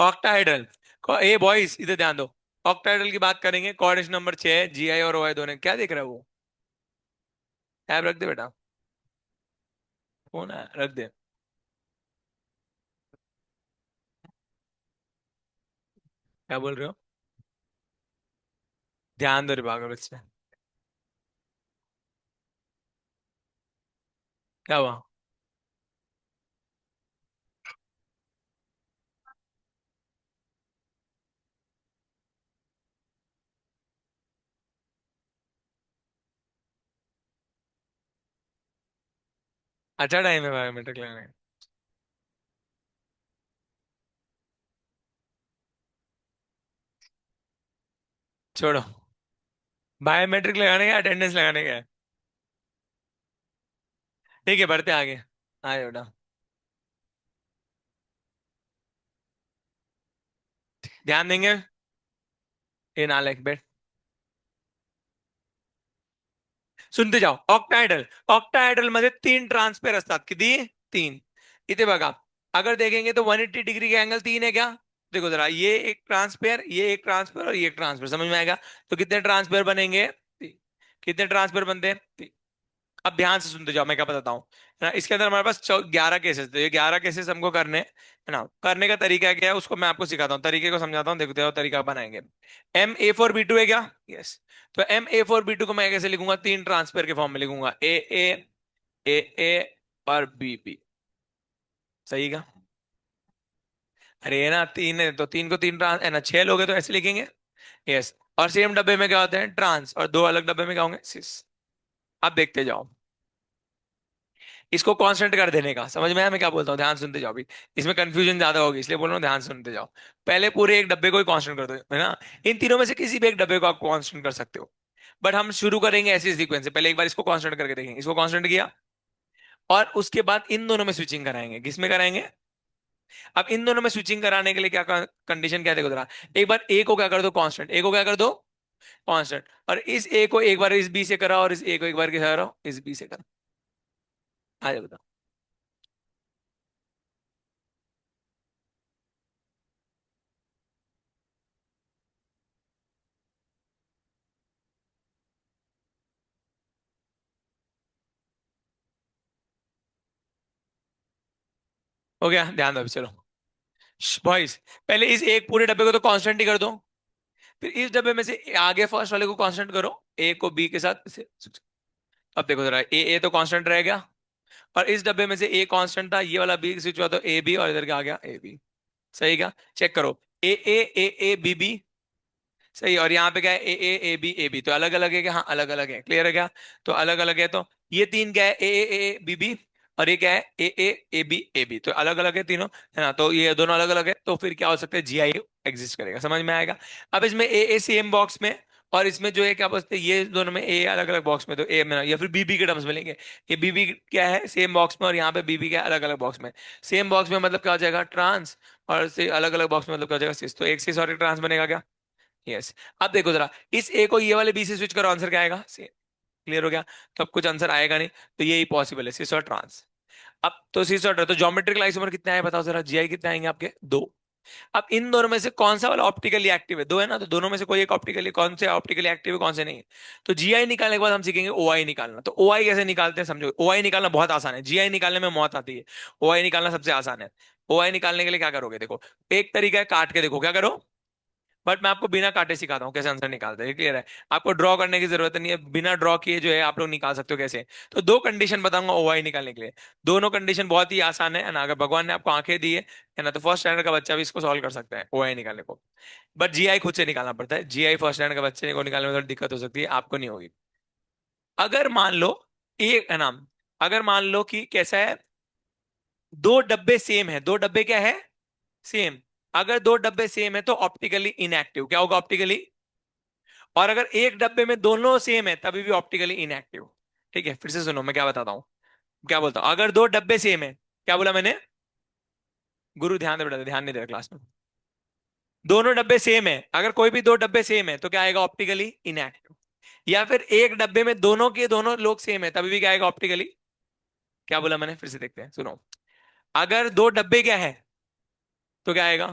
ऑक्टाहेड्रल, ए बॉयज इधर ध्यान दो। ऑक्टाहेड्रल की बात करेंगे, कोऑर्डिनेशन नंबर 6, GI और OI दोनों, क्या देख रहा है वो, टैब रख दे बेटा। फोन है, रख दे। क्या बोल रहे हो? ध्यान दो रे पागल बच्चे। क्या हुआ? अच्छा टाइम है बायोमेट्रिक लगाने का। छोड़ो, बायोमेट्रिक लगाने का अटेंडेंस लगाने का है। ठीक है, बढ़ते हैं आगे। आए बेटा। ध्यान देंगे। ये नालायक बेट। सुनते जाओ। ऑक्टाहेड्रल, ऑक्टाहेड्रल मध्ये तीन ट्रान्सफर असतात, किती? तीन. इथे बघा, अगर देखेंगे तो 180 डिग्री का एंगल तीन है क्या? देखो जरा, ये एक ट्रांसफर, ये एक ट्रांसफर और ये एक ट्रांसफर, समझ में आएगा? तो कितने ट्रांसफर बनेंगे? तीन। कितने ट्रांसफर बनते हैं? तीन। अब ध्यान से सुनते जाओ, मैं क्या बताता हूँ, है ना? इसके अंदर हमारे पास 11 केसेस थे, ये 11 केसेस हमको करने, है ना? करने का तरीका क्या है उसको मैं आपको सिखाता हूँ, तरीके को समझाता हूँ, देखते हो तरीका बनाएंगे। M A4B2 है क्या? यस। तो M A4B2 को मैं कैसे लिखूंगा? तीन ट्रांसफर के फॉर्म में लिखूंगा, ए ए और बी बी। सही का? अरे है ना, तीन है तो तीन को तीन ट्रांस, है ना, छह लोग हैं तो ऐसे लिखेंगे। यस। और सेम डब्बे में क्या होते हैं? ट्रांस। और दो अलग डब्बे में क्या होंगे? सिस। अब देखते जाओ, इसको कांस्टेंट कर देने का, समझ में आया मैं क्या बोलता हूँ? ध्यान से सुनते जाओ भी। इसमें कंफ्यूजन ज्यादा होगी, इसलिए बोल रहा हूँ ध्यान से सुनते जाओ। पहले पूरे एक डब्बे को ही कांस्टेंट कर दो, है ना? इन तीनों में से किसी भी एक डब्बे को आप कांस्टेंट कर सकते हो। बट हम शुरू करेंगे ऐसे सीक्वेंस से, पहले एक बार इसको कांस्टेंट करके देखेंगे। इसको कांस्टेंट किया, और उसके बाद इन दोनों में स्विचिंग कराएंगे। किसमें कराएंगे? अब इन दोनों में स्विचिंग कराने के लिए क्या कंडीशन क्या है, देखो जरा। एक बार ए को क्या कर दो? कांस्टेंट। ए को क्या कर दो? कांस्टेंट। और इस ए को एक बार इस बी से करा, और इस ए को एक बार किसे कराओ? इस बी से करा। आ जाओ बताओ। हो गया? ध्यान दो अभी, चलो बॉयज। पहले इस एक पूरे डब्बे को तो कांस्टेंट ही कर दो। फिर इस डब्बे में से आगे फर्स्ट वाले को कांस्टेंट करो, ए को बी के साथ अब देखो जरा, ए तो कांस्टेंट रह गया। और इस डब्बे में से ए कांस्टेंट था, ये वाला बी स्विच हुआ तो ए बी, और इधर क्या आ गया? A B. सही क्या? चेक करो। A B B. सही। और यहाँ पे क्या है? ए बी तो अलग अलग है क्या? हाँ अलग अलग है। क्लियर है क्या? तो अलग अलग है, तो ये तीन क्या है? A B B. और ये क्या है? ए बी तो अलग अलग है तीनों, है ना? तो ये दोनों अलग अलग है, तो फिर क्या हो सकता है? जी आई एग्जिस्ट करेगा, समझ में आएगा? अब इसमें ए सेम बॉक्स में, और इसमें जो है क्या बोलते हैं, ये दोनों में ए अलग अलग बॉक्स में, तो ए में या फिर बीबी के टर्म्स में लेंगे। ये बीबी क्या है? सेम बॉक्स में, और यहाँ पे बीबी क्या है? अलग अलग बॉक्स में। सेम बॉक्स में मतलब क्या हो जाएगा? ट्रांस। और से अलग अलग बॉक्स में मतलब क्या हो जाएगा? सिस। तो एक सिस और एक ट्रांस बनेगा क्या? यस। अब देखो जरा, इस ए को ये वाले बी से स्विच करो, आंसर क्या आएगा? सेम। क्लियर हो गया? तो अब कुछ आंसर आएगा नहीं, तो यही पॉसिबल है, सिस और ट्रांस। अब तो सिस और ट्रांस, तो ज्योमेट्रिकल आइसोमर कितने आए बताओ जरा, जीआई कितने आएंगे आपके? दो। अब इन दोनों में से कौन सा वाला ऑप्टिकली एक्टिव है? दो है ना, तो दोनों में से कोई एक ऑप्टिकली, कौन से ऑप्टिकली एक्टिव है कौन से नहीं है? तो जीआई निकालने के बाद हम सीखेंगे ओआई निकालना। तो ओआई कैसे निकालते हैं समझो। ओआई निकालना बहुत आसान है, जीआई निकालने में मौत आती है। ओआई निकालना सबसे आसान है। ओआई निकालने के लिए क्या करोगे? देखो, एक तरीका है, काट के देखो, क्या करो? बट मैं आपको बिना काटे सिखाता हूँ कैसे आंसर निकालते हैं, क्लियर है? आपको ड्रॉ करने की जरूरत नहीं है, बिना ड्रॉ किए जो है आप लोग निकाल सकते हो कैसे। तो दो कंडीशन बताऊंगा ओवाई निकालने के लिए। दोनों कंडीशन बहुत ही आसान है ना? अगर भगवान ने आपको आंखें दी है ना, तो फर्स्ट स्टैंडर्ड का बच्चा भी इसको सॉल्व कर सकता है ओवाई निकालने को। बट जीआई खुद से निकालना पड़ता है, जीआई फर्स्ट स्टैंडर्ड का बच्चे को निकालने में थोड़ी दिक्कत हो सकती है, आपको नहीं होगी। अगर मान लो, एक है ना, अगर मान लो कि कैसा है, दो डब्बे सेम है, दो डब्बे क्या है? सेम। अगर दो डब्बे सेम है तो ऑप्टिकली इनएक्टिव, क्या होगा? ऑप्टिकली। और अगर एक डब्बे में दोनों सेम है तभी भी ऑप्टिकली इनएक्टिव। ठीक है, फिर से सुनो मैं क्या बताता हूँ। क्या बोलता हूँ? अगर दो डब्बे सेम है, क्या बोला मैंने? गुरु ध्यान दे बेटा, ध्यान नहीं दे रहा क्लास में। दोनों डब्बे सेम है, अगर कोई भी दो डब्बे सेम है तो क्या आएगा? Optically inactive. या फिर एक डब्बे में दोनों के दोनों लोग सेम है तभी भी क्या आएगा? ऑप्टिकली। क्या बोला मैंने? फिर से देखते हैं, सुनो। अगर दो डब्बे क्या है तो क्या आएगा?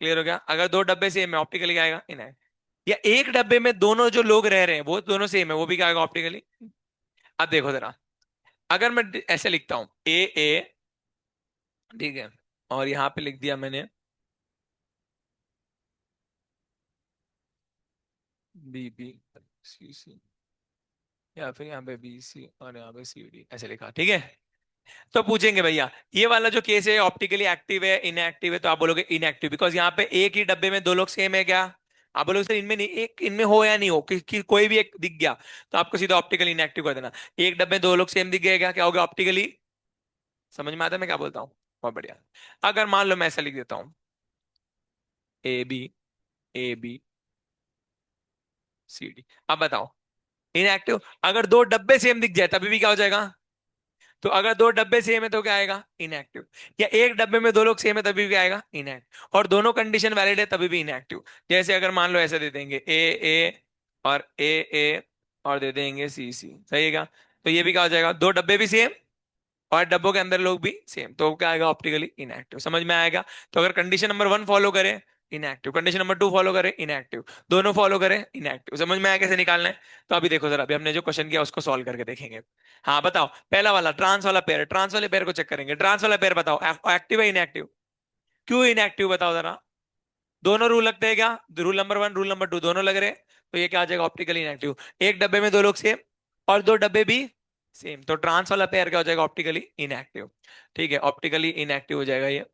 क्लियर हो गया? अगर दो डब्बे सेम है ऑप्टिकली क्या आएगा? इनएक्टिव। या एक डब्बे में दोनों जो लोग रह रहे हैं वो दोनों सेम है, वो भी क्या आएगा? ऑप्टिकली। अब देखो जरा, अगर मैं ऐसे लिखता हूं, ए, ठीक है, और यहां पे लिख दिया मैंने बी बी, सी सी, या फिर यहाँ पे बी सी और यहाँ पे सी डी ऐसे लिखा, ठीक है? तो पूछेंगे भैया, ये वाला जो केस है ऑप्टिकली एक्टिव है इनएक्टिव है? तो आप बोलोगे इनएक्टिव, बिकॉज यहाँ पे एक ही डब्बे में दो लोग सेम है क्या? आप बोलोगे सर इनमें नहीं, एक इनमें हो या नहीं हो कोई भी एक दिख गया, तो आपको सीधा ऑप्टिकली इनएक्टिव कर देना। एक डब्बे में दो लोग सेम दिख गए, क्या क्या हो गया ऑप्टिकली। समझ में आता है मैं क्या बोलता हूँ? बहुत बढ़िया। अगर मान लो मैं ऐसा लिख देता हूँ, A B, A B C D, अब बताओ इनएक्टिव। अगर दो डब्बे सेम दिख जाए तभी भी क्या हो जाएगा? तो अगर दो डब्बे सेम है तो क्या आएगा? इनएक्टिव। या एक डब्बे में दो लोग सेम है तभी भी क्या आएगा? इनएक्टिव। और दोनों कंडीशन वैलिड है तभी भी इनएक्टिव। जैसे अगर मान लो ऐसे दे देंगे ए ए और ए और दे देंगे सी सी, सही है क्या? तो ये भी क्या हो जाएगा? दो डब्बे भी सेम और डब्बों के अंदर लोग भी सेम, तो क्या आएगा? Optically inactive. समझ में आएगा? तो अगर कंडीशन नंबर वन फॉलो करे, inactive. Condition number two follow करे, इनएक्टिव। दोनों फॉलो करे, इनएक्टिव। समझ में आया कैसे निकालना है? तो अभी देखो जरा, अभी हमने जो क्वेश्चन किया उसको सॉल्व करके देखेंगे। हाँ बताओ, पहला वाला ट्रांस वाला पेयर, ट्रांस वाले पेयर को चेक करेंगे। ट्रांस वाला पेयर बताओ एक्टिव है इनएक्टिव? क्यों इनएक्टिव बताओ जरा। दोनों रूल लगते हैं क्या? Rule number one rule number two दोनों लग रहे हैं, तो ये क्या आ जाएगा? Optically inactive. एक डब्बे में दो लोग सेम और दो डब्बे भी सेम, तो ट्रांस वाला पेयर क्या हो जाएगा? Optically inactive. ठीक है, ऑप्टिकली इनएक्टिव हो जाएगा ये।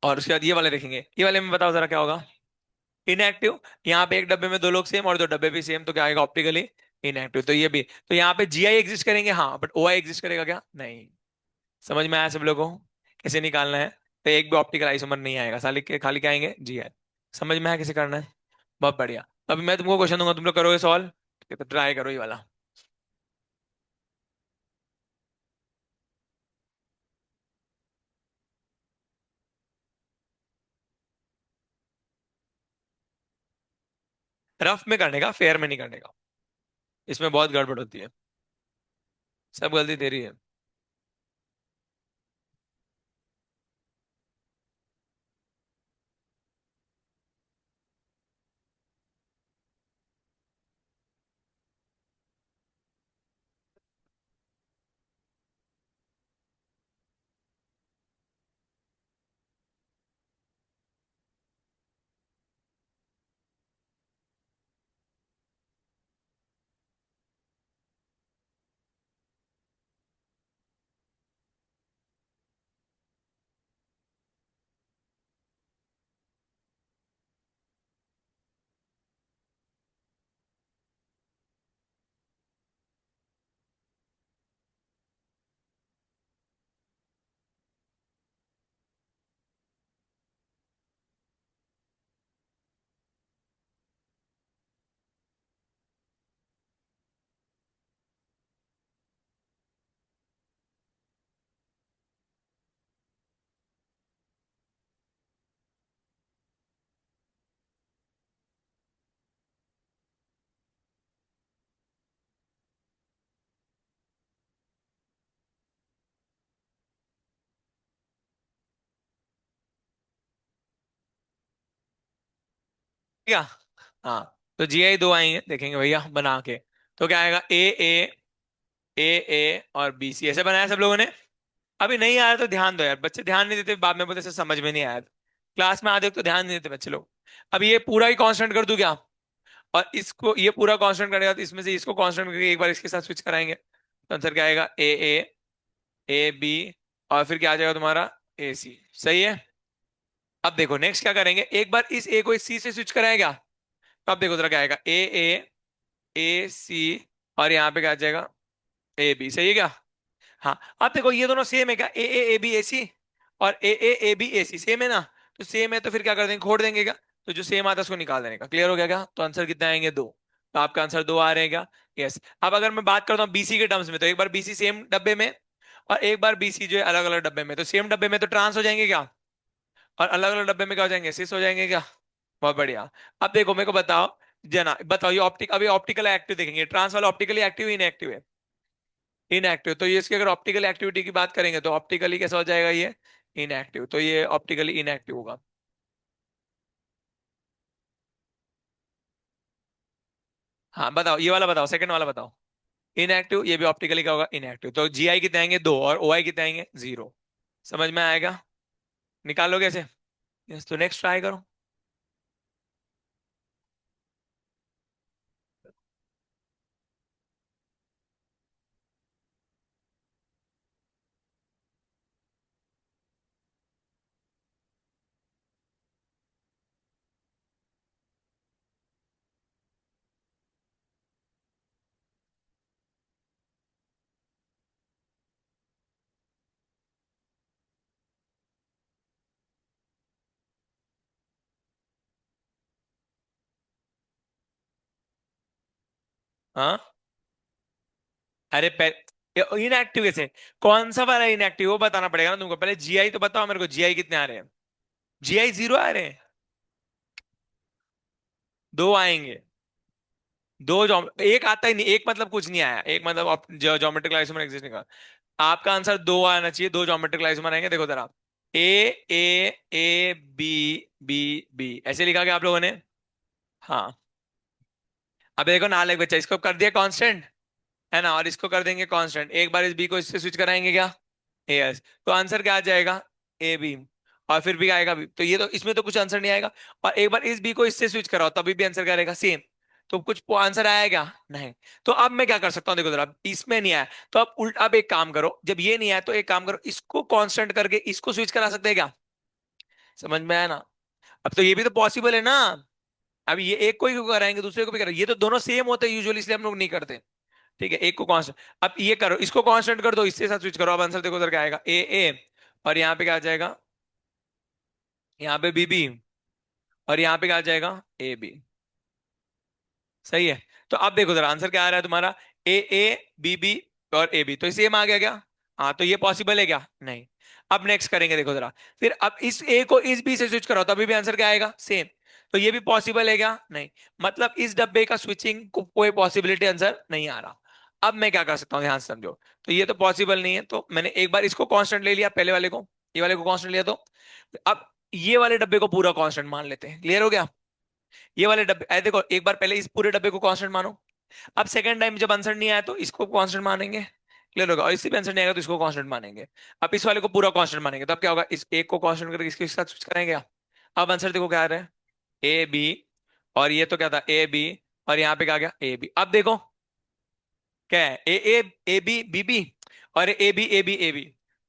और उसके बाद ये वाले देखेंगे, ये वाले में बताओ जरा क्या होगा? इनएक्टिव। यहाँ पे एक डब्बे में दो लोग सेम और दो डब्बे भी सेम, तो क्या आएगा? Optically inactive. तो ये भी, तो यहाँ पे जीआई एग्जिस्ट करेंगे हाँ, बट ओआई एग्जिस्ट करेगा क्या? नहीं। समझ में आया सब लोगों को कैसे निकालना है? तो एक भी ऑप्टिकल आइसोमर नहीं आएगा, खाली खाली क्या आएंगे? जीआई। समझ में आया कैसे करना है? बहुत बढ़िया। अभी मैं तुमको क्वेश्चन दूंगा, तुम लोग करोगे सॉल्व? ठीक है, तो ट्राई करो ये वाला। रफ में करने का, फेयर में नहीं करने का। इसमें बहुत गड़बड़ होती है। सब गलती तेरी है। ठीक है। हाँ, तो जीआई दो आएंगे देखेंगे भैया बना के। तो क्या आएगा? ए ए, ए ए और बी सी, ऐसे बनाया सब लोगों ने। अभी नहीं आया तो ध्यान दो यार, बच्चे ध्यान नहीं देते, बाद में बोलते सर समझ में नहीं आया। क्लास में आते हो तो ध्यान नहीं देते बच्चे लोग। अब ये पूरा ही कांस्टेंट कर दूं क्या? और इसको ये पूरा कांस्टेंट करेगा तो इसमें से इसको कांस्टेंट करके एक बार इसके साथ स्विच कराएंगे, तो आंसर क्या आएगा? ए बी और फिर क्या आ जाएगा तुम्हारा? ए सी। सही है। अब देखो नेक्स्ट क्या करेंगे, एक बार इस ए को इस सी से स्विच कराएगा, तो अब देखो जरा क्या आएगा? ए सी और यहाँ पे क्या आ जाएगा? A B. सही है क्या? हाँ। अब देखो ये दोनों सेम है क्या? ए बी ए सी और A B A C same है ना? तो सेम है तो फिर क्या कर देंगे? खोड़ देंगे क्या? तो जो सेम आता है उसको निकाल देने का। क्लियर हो गया क्या? तो आंसर कितने आएंगे? दो। तो आपका आंसर दो आ रहे हैं क्या? यस। अब अगर मैं बात करता हूँ बीसी के टर्म्स में, तो एक बार बीसी सेम डब्बे में और एक बार बीसी जो है अलग अलग डब्बे में, तो सेम डब्बे में तो ट्रांस हो जाएंगे क्या? और अलग अलग डब्बे में क्या हो जाएंगे? सिस हो जाएंगे क्या? बहुत बढ़िया। अब देखो मेरे को बताओ जना, बताओ ये ऑप्टिक, अभी ऑप्टिकल एक्टिव देखेंगे, ट्रांस वाला ऑप्टिकली एक्टिव इनएक्टिव है? इनएक्टिव। तो ये इसकी अगर ऑप्टिकल एक्टिविटी की बात करेंगे तो ऑप्टिकली कैसा हो जाएगा? ये इनएक्टिव, तो ये ऑप्टिकली इनएक्टिव होगा। हाँ बताओ, ये वाला बताओ, सेकंड वाला बताओ। इनएक्टिव, ये भी ऑप्टिकली क्या होगा? इनएक्टिव। तो जीआई कितने आएंगे? दो। और ओआई कितने आएंगे? जीरो। समझ में आएगा? निकालो कैसे? यस, तो नेक्स्ट ट्राई करो। हाँ। अरे इनएक्टिव कैसे? कौन सा वाला इनएक्टिव वो बताना पड़ेगा ना तुमको, पहले जीआई तो बताओ मेरे को, जीआई कितने आ रहे हैं? जीआई 0 आ रहे हैं। दो आएंगे। एक आता ही नहीं, एक मतलब कुछ नहीं आया, एक मतलब ज्योमेट्रिक आइसोमर एग्जिस्ट नहीं कर। आपका आंसर दो आना चाहिए, दो ज्योमेट्रिक आइसोमर आएंगे, देखो जरा। ए A A B B B ऐसे लिखा गया आप लोगों ने। हाँ। अब देखो नालक बच्चा, इसको कर दिया कांस्टेंट, है ना, और इसको कर देंगे कांस्टेंट, एक बार इस बी को इससे स्विच कराएंगे क्या? ए एस, तो आंसर क्या आ जाएगा? A B. और फिर भी आएगा भी, तो ये तो इसमें तो कुछ आंसर नहीं आएगा। और एक बार इस बी को इससे स्विच कराओ तभी भी आंसर क्या रहेगा? सेम। तो कुछ आंसर आएगा नहीं। तो अब मैं क्या कर सकता हूँ, देखो जरा, इसमें नहीं आया तो अब उल्ट, अब एक काम करो, जब ये नहीं आया तो एक काम करो, इसको कांस्टेंट करके इसको स्विच करा सकते हैं क्या? समझ में आया ना? अब तो ये भी तो पॉसिबल है ना। अब ये एक को ही कराएंगे, दूसरे को भी कराएंगे, ये तो दोनों सेम होते हैं यूजुअली, इसलिए हम लोग नहीं करते। ठीक है, एक को कांस्टेंट। अब ये करो, इसको कांस्टेंट कर दो, इसके साथ स्विच करो, अब आंसर देखो उधर क्या आएगा, ए ए। और यहाँ पे क्या आ जाएगा? यहाँ पे बी बी। और यहाँ पे क्या आ जाएगा? A B. सही है। तो अब देखो जरा आंसर क्या आ रहा है तुम्हारा, ए ए बी बी और ए बी, तो सेम आ गया क्या? हाँ, तो ये पॉसिबल है क्या? नहीं। अब नेक्स्ट करेंगे, देखो जरा, फिर अब इस ए को इस बी से स्विच करो तभी भी आंसर क्या आएगा? सेम। तो ये भी पॉसिबल है क्या? नहीं। मतलब इस डब्बे का स्विचिंग को कोई पॉसिबिलिटी आंसर नहीं आ रहा। अब मैं क्या कर सकता हूँ ध्यान से समझो। तो ये तो पॉसिबल नहीं है, तो मैंने एक बार इसको कांस्टेंट ले लिया, पहले वाले को, ये वाले को कांस्टेंट लिया, तो अब ये वाले डब्बे को पूरा कांस्टेंट मान लेते हैं, क्लियर हो गया? ये वाले डब्बे देखो, एक बार पहले इस पूरे डब्बे को कांस्टेंट मानो। अब सेकंड टाइम जब आंसर नहीं आया तो इसको कांस्टेंट मानेंगे, क्लियर होगा, और इससे भी आंसर नहीं आएगा तो इसको कांस्टेंट मानेंगे। अब इस वाले को पूरा कांस्टेंट मानेंगे, तो अब क्या होगा, इस एक को कांस्टेंट करके इसके साथ स्विच करेंगे क्या? अब आंसर देखो क्या आ रहा है, ए बी। और ये तो क्या था, ए बी। और यहाँ पे क्या आ गया, ए बी। अब देखो क्या है, A A A B B B, और A B A B A B.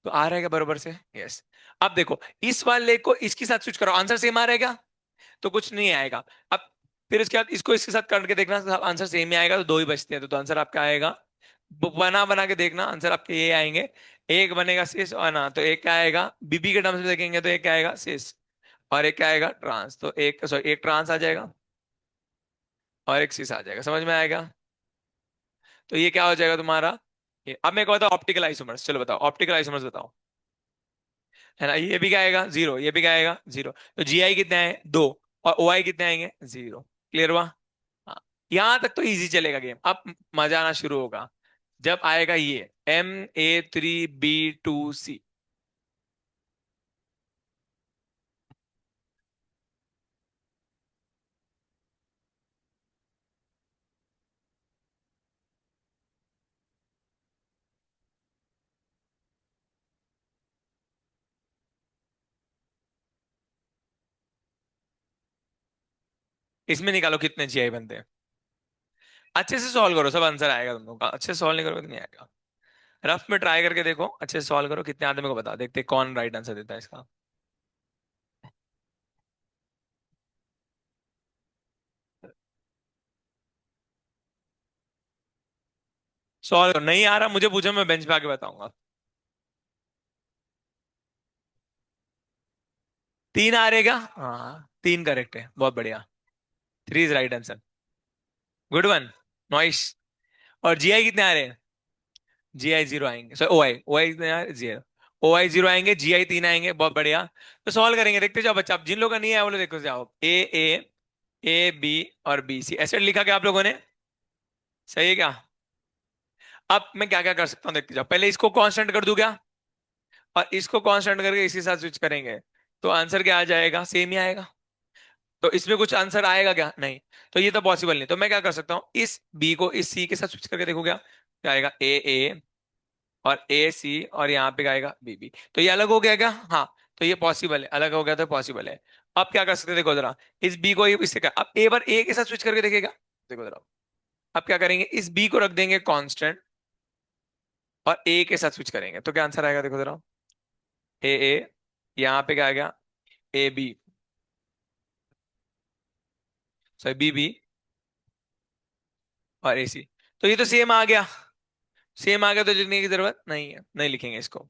तो आ रहा है क्या बरोबर से? यस। अब देखो, इस वाले को इसके साथ स्विच करो, आंसर सेम आ रहा है क्या? तो कुछ नहीं आएगा। अब फिर इसके बाद इसको इसके साथ करके देखना, आंसर सेम ही आएगा, तो दो ही बचते हैं, तो आंसर आपका आएगा, बना बना के देखना, आंसर आपके ये आएंगे। एक बनेगा सिस, और ना तो एक क्या आएगा, बीबी के टर्म्स में देखेंगे तो एक क्या आएगा, सिस। और एक क्या आएगा, ट्रांस, तो एक सॉरी एक ट्रांस आ जाएगा, और एक सिस आ जाएगा, समझ में आएगा? तो ये क्या हो जाएगा तुम्हारा, ये। अब मैं कहता हूँ ऑप्टिकल आइसोमर्स, चलो बताओ ऑप्टिकल आइसोमर्स बताओ। है ना, ये भी क्या आएगा, जीरो, ये भी क्या आएगा, जीरो। तो जी आई कितने आए, दो। और ओ आई कितने आएंगे, जीरो। क्लियर हुआ? हाँ। यहां तक तो इजी चलेगा गेम, अब मजा आना शुरू होगा जब आएगा ये MA3B2C। इसमें निकालो कितने जीआई बनते हैं। अच्छे से सॉल्व करो, सब आंसर आएगा तुम लोग का, अच्छे से सॉल्व नहीं करोगे तो नहीं आएगा। रफ में ट्राई करके देखो, अच्छे से सॉल्व करो, कितने आते हैं मेरे को बता, देखते हैं कौन राइट आंसर देता है इसका। सॉल्व नहीं आ रहा मुझे पूछो, मैं बेंच पे आके बताऊंगा। तीन आ रहे क्या? हाँ, तीन करेक्ट है, बहुत बढ़िया। Three is right answer. Good one. Noise. और जीआई कितने आ रहे हैं? जीआई जीरो आएंगे, सो ओ आई जीरो। ओ आई जीरो आएंगे, जीआई तीन आएंगे, बहुत बढ़िया। तो सॉल्व करेंगे, देखते जाओ बच्चा, अब जिन लोगों का नहीं आया वो लोग देखो जाओ, ए ए ए बी और बी सी ऐसे लिखा क्या आप लोगों ने? सही है क्या? अब मैं क्या क्या कर सकता हूँ देखते जाओ, पहले इसको कांस्टेंट कर दूं क्या? और इसको कांस्टेंट करके इसी साथ स्विच करेंगे, तो आंसर क्या आ जाएगा, सेम ही आएगा। तो इसमें कुछ आंसर आएगा क्या? नहीं। तो ये तो पॉसिबल नहीं, तो मैं क्या कर सकता हूँ, इस बी को इस सी के साथ स्विच करके देखो क्या क्या आएगा, ए ए और ए सी, और यहाँ पे आएगा बी बी, तो ये अलग हो गया क्या? हाँ। तो ये पॉसिबल है, अलग हो गया तो पॉसिबल है। अब क्या कर सकते हैं, देखो जरा, इस बी को इससे क्या, अब ए बार ए के साथ स्विच करके देखेगा, देखो जरा। अब क्या करेंगे, इस बी को रख देंगे कांस्टेंट, और ए के साथ स्विच करेंगे, तो क्या आंसर आएगा, देखो जरा, ए ए, यहाँ पे क्या आ गया, A B, sorry B B और ए सी। तो ये तो सेम आ गया, सेम आ गया, तो लिखने की जरूरत नहीं है, नहीं लिखेंगे इसको।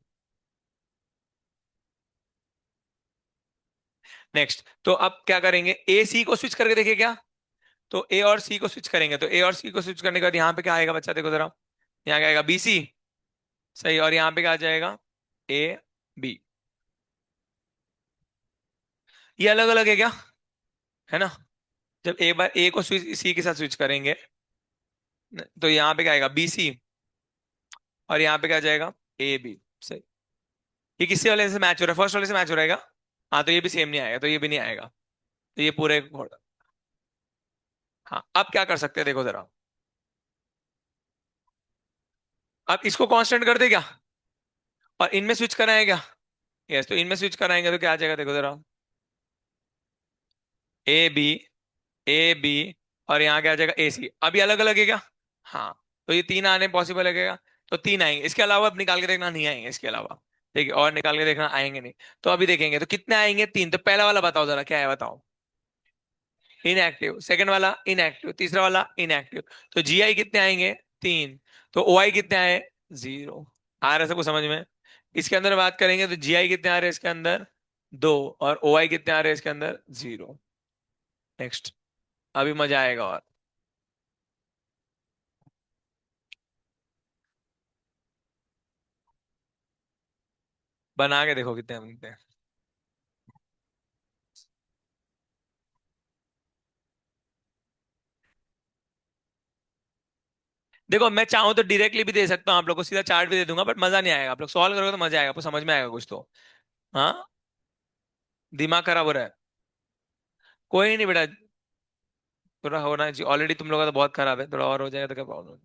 नेक्स्ट, तो अब क्या करेंगे, ए सी को स्विच करके देखिए क्या? तो ए और सी को स्विच करेंगे, तो ए और सी को स्विच करने के बाद यहाँ पे क्या आएगा बच्चा, देखो जरा, यहाँ क्या आएगा, बी सी। सही, और यहाँ पे क्या आ जाएगा, ए बी। ये अलग अलग है क्या, है ना। जब एक बार ए को स्विच सी के साथ स्विच करेंगे, तो यहाँ पे क्या आएगा, बी सी, और यहाँ पे क्या आ जाएगा, ए बी। सही। ये किससे वाले से मैच हो रहा है, फर्स्ट वाले से मैच हो रहेगा। हाँ, तो ये भी सेम नहीं आएगा, तो ये भी नहीं आएगा। तो ये पूरे, हाँ अब क्या कर सकते हैं देखो जरा, अब इसको कांस्टेंट कर दे क्या, और इनमें स्विच कराएं क्या। यस, तो इनमें स्विच कराएंगे तो क्या आ जाएगा, देखो जरा, ए बी, ए बी, और यहाँ क्या आ जाएगा, ए सी। अभी अलग अलग है क्या। हाँ, तो ये तीन आने पॉसिबल है क्या, तो तीन आएंगे, इसके अलावा अब निकाल के देखना नहीं आएंगे इसके अलावा। ठीक है, और निकाल के देखना आएंगे नहीं। तो अभी देखेंगे तो कितने आएंगे, तीन। तो पहला वाला बताओ जरा क्या है, बताओ। इनएक्टिव, सेकंड वाला इनएक्टिव, तीसरा वाला इनएक्टिव। तो जी आई कितने आएंगे, तीन। तो ओ आई कितने आए, जीरो। आ रहा है सबको समझ में। इसके अंदर बात करेंगे तो जी आई कितने आ रहे हैं इसके अंदर, दो। और ओ आई कितने आ रहे हैं इसके अंदर, जीरो। नेक्स्ट, अभी मजा आएगा। और बना के देखो कितने बनते हैं। देखो मैं चाहूँ तो डायरेक्टली भी दे सकता हूँ आप लोग को, सीधा चार्ट भी दे दूंगा, बट मजा नहीं आएगा। आप लोग सॉल्व करोगे तो मजा आएगा, आपको समझ में आएगा कुछ तो। हाँ, दिमाग खराब हो रहा है। कोई नहीं बेटा, थोड़ा होना चाहिए, ऑलरेडी तुम लोग का तो बहुत खराब है, थोड़ा और हो जाएगा तो क्या प्रॉब्लम।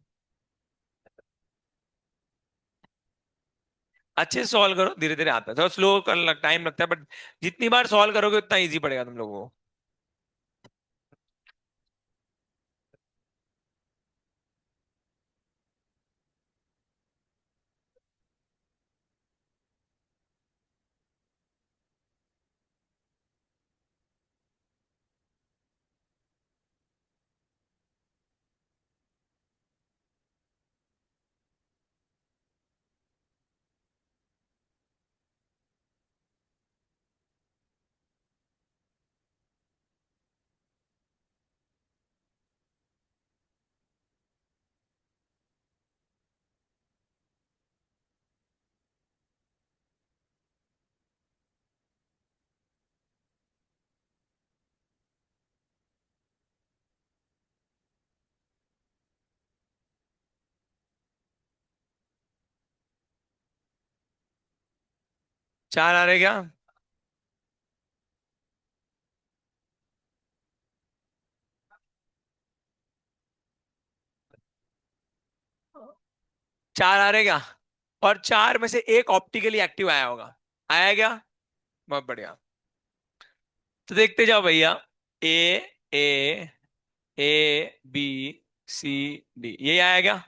अच्छे से सॉल्व करो, धीरे धीरे आता है, थोड़ा स्लो कर, टाइम लगता है, बट जितनी बार सॉल्व करोगे उतना इजी पड़ेगा तुम लोगों को। चार आ रहे क्या, चार आ रहे क्या, और चार में से एक ऑप्टिकली एक्टिव आया होगा। आया क्या, बहुत बढ़िया। तो देखते जाओ भैया, ए, A, A B, C, D, ये आया क्या।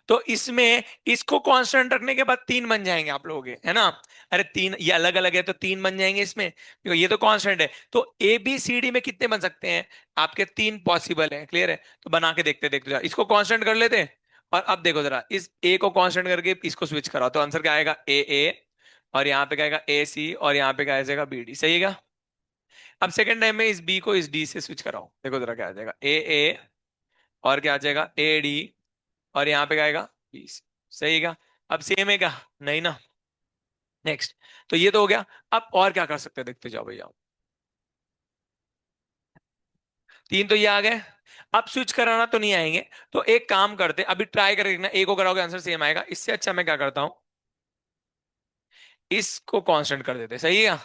तो इसमें इसको कांस्टेंट रखने के बाद तीन बन जाएंगे आप लोगों के, है ना। अरे तीन, ये अलग अलग है तो तीन बन जाएंगे इसमें, क्योंकि ये तो कांस्टेंट है। तो ए बी सी डी में कितने बन सकते हैं, आपके तीन पॉसिबल हैं, क्लियर है। तो बना के देखते देखते जाओ, इसको कांस्टेंट कर लेते हैं। और अब देखो जरा, इस ए को कांस्टेंट करके इसको स्विच कराओ, तो आंसर क्या आएगा, ए, और यहाँ पे क्या आएगा, ए सी, और यहाँ पे क्या आ जाएगा, बी डी। सही है क्या। अब सेकंड टाइम में इस बी को इस डी से स्विच कराओ, देखो जरा क्या आ जाएगा, ए, और क्या आ जाएगा, ए डी, और यहाँ पे क्या आएगा, 20। सही है क्या। अब सेम है क्या, नहीं ना। नेक्स्ट, तो ये तो हो गया। अब और क्या कर सकते हैं देखते जाओ भैया, तीन तो ये आ गए। अब स्विच कराना तो नहीं आएंगे, तो एक काम करते, अभी ट्राई करके देखना, एक को कराओगे आंसर सेम आएगा, इससे अच्छा मैं क्या करता हूं, इसको कांस्टेंट कर देते, सही है क्या?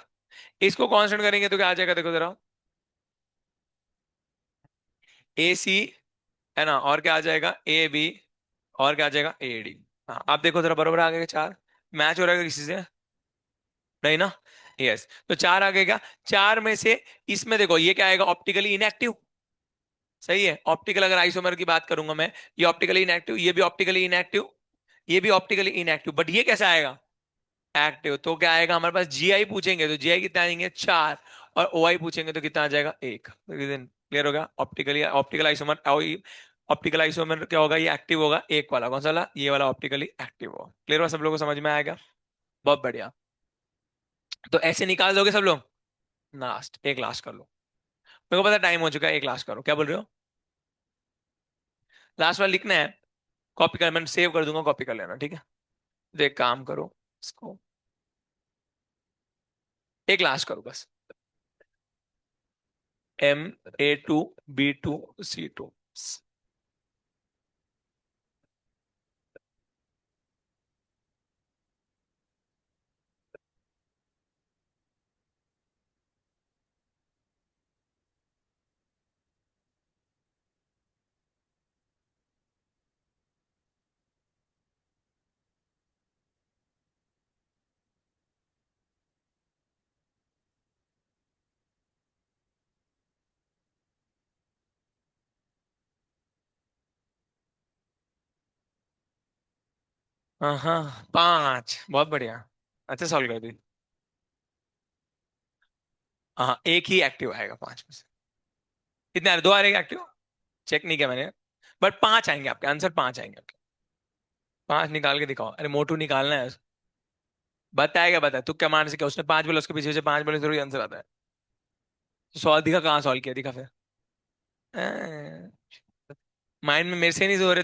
इसको कांस्टेंट करेंगे तो क्या आ जाएगा, देखो जरा, ए सी, है ना, और क्या आ जाएगा, ए बी, और क्या आ जाएगा, ए डी। हाँ, आप देखो जरा, बरोबर आ गए चार, मैच हो रहा है किसी से, नहीं ना। यस, तो चार आ गए क्या, चार में से इसमें देखो ये क्या आएगा, ऑप्टिकली इनएक्टिव। सही है, ऑप्टिकल अगर आइसोमर की बात करूंगा मैं, ये ऑप्टिकली इनएक्टिव, ये भी ऑप्टिकली इनएक्टिव, ये भी ऑप्टिकली इनएक्टिव, बट ये कैसा आएगा, एक्टिव। तो क्या आएगा हमारे पास, जीआई पूछेंगे तो जीआई कितना आएंगे, चार। और ओआई पूछेंगे तो कितना आ जाएगा, एक। क्लियर होगा, optically, optical isomer, optical isomer क्या होगा, ये एक्टिव होगा, एक वाला कौन सा वाला, ये वाला ऑप्टिकली एक्टिव होगा। क्लियर हुआ, सब लोगों को समझ में आएगा, बहुत बढ़िया। तो ऐसे निकाल दोगे सब लोग। लास्ट, एक लास्ट कर लो, मेरे को पता टाइम हो चुका है, एक लास्ट करो, क्या बोल रहे हो। लास्ट वाला लिखना है। कॉपी कर, मैं सेव कर दूंगा, कॉपी कर लेना, ठीक है। तो एक काम करो, इसको एक लास्ट करो बस। Ma2B2C2। हाँ हाँ, 5, बहुत बढ़िया। अच्छा सॉल्व कर दी। हाँ, एक ही एक्टिव आएगा 5 में से। कितने आ रहे, 2 आ रहे एक्टिव? चेक नहीं किया मैंने। बट 5 आएंगे आपके आंसर, 5 आएंगे आपके। 5 निकाल के दिखाओ, अरे मोटू निकालना है। बताएगा, बता तू क्या मान से, क्या उसने 5 बोला, उसके पीछे से 5 बोले थोड़ी आंसर आता है। तो सॉल्व दिखा, कहाँ सॉल्व किया, दिखा फिर। माइंड में मेरे से नहीं हो रहे।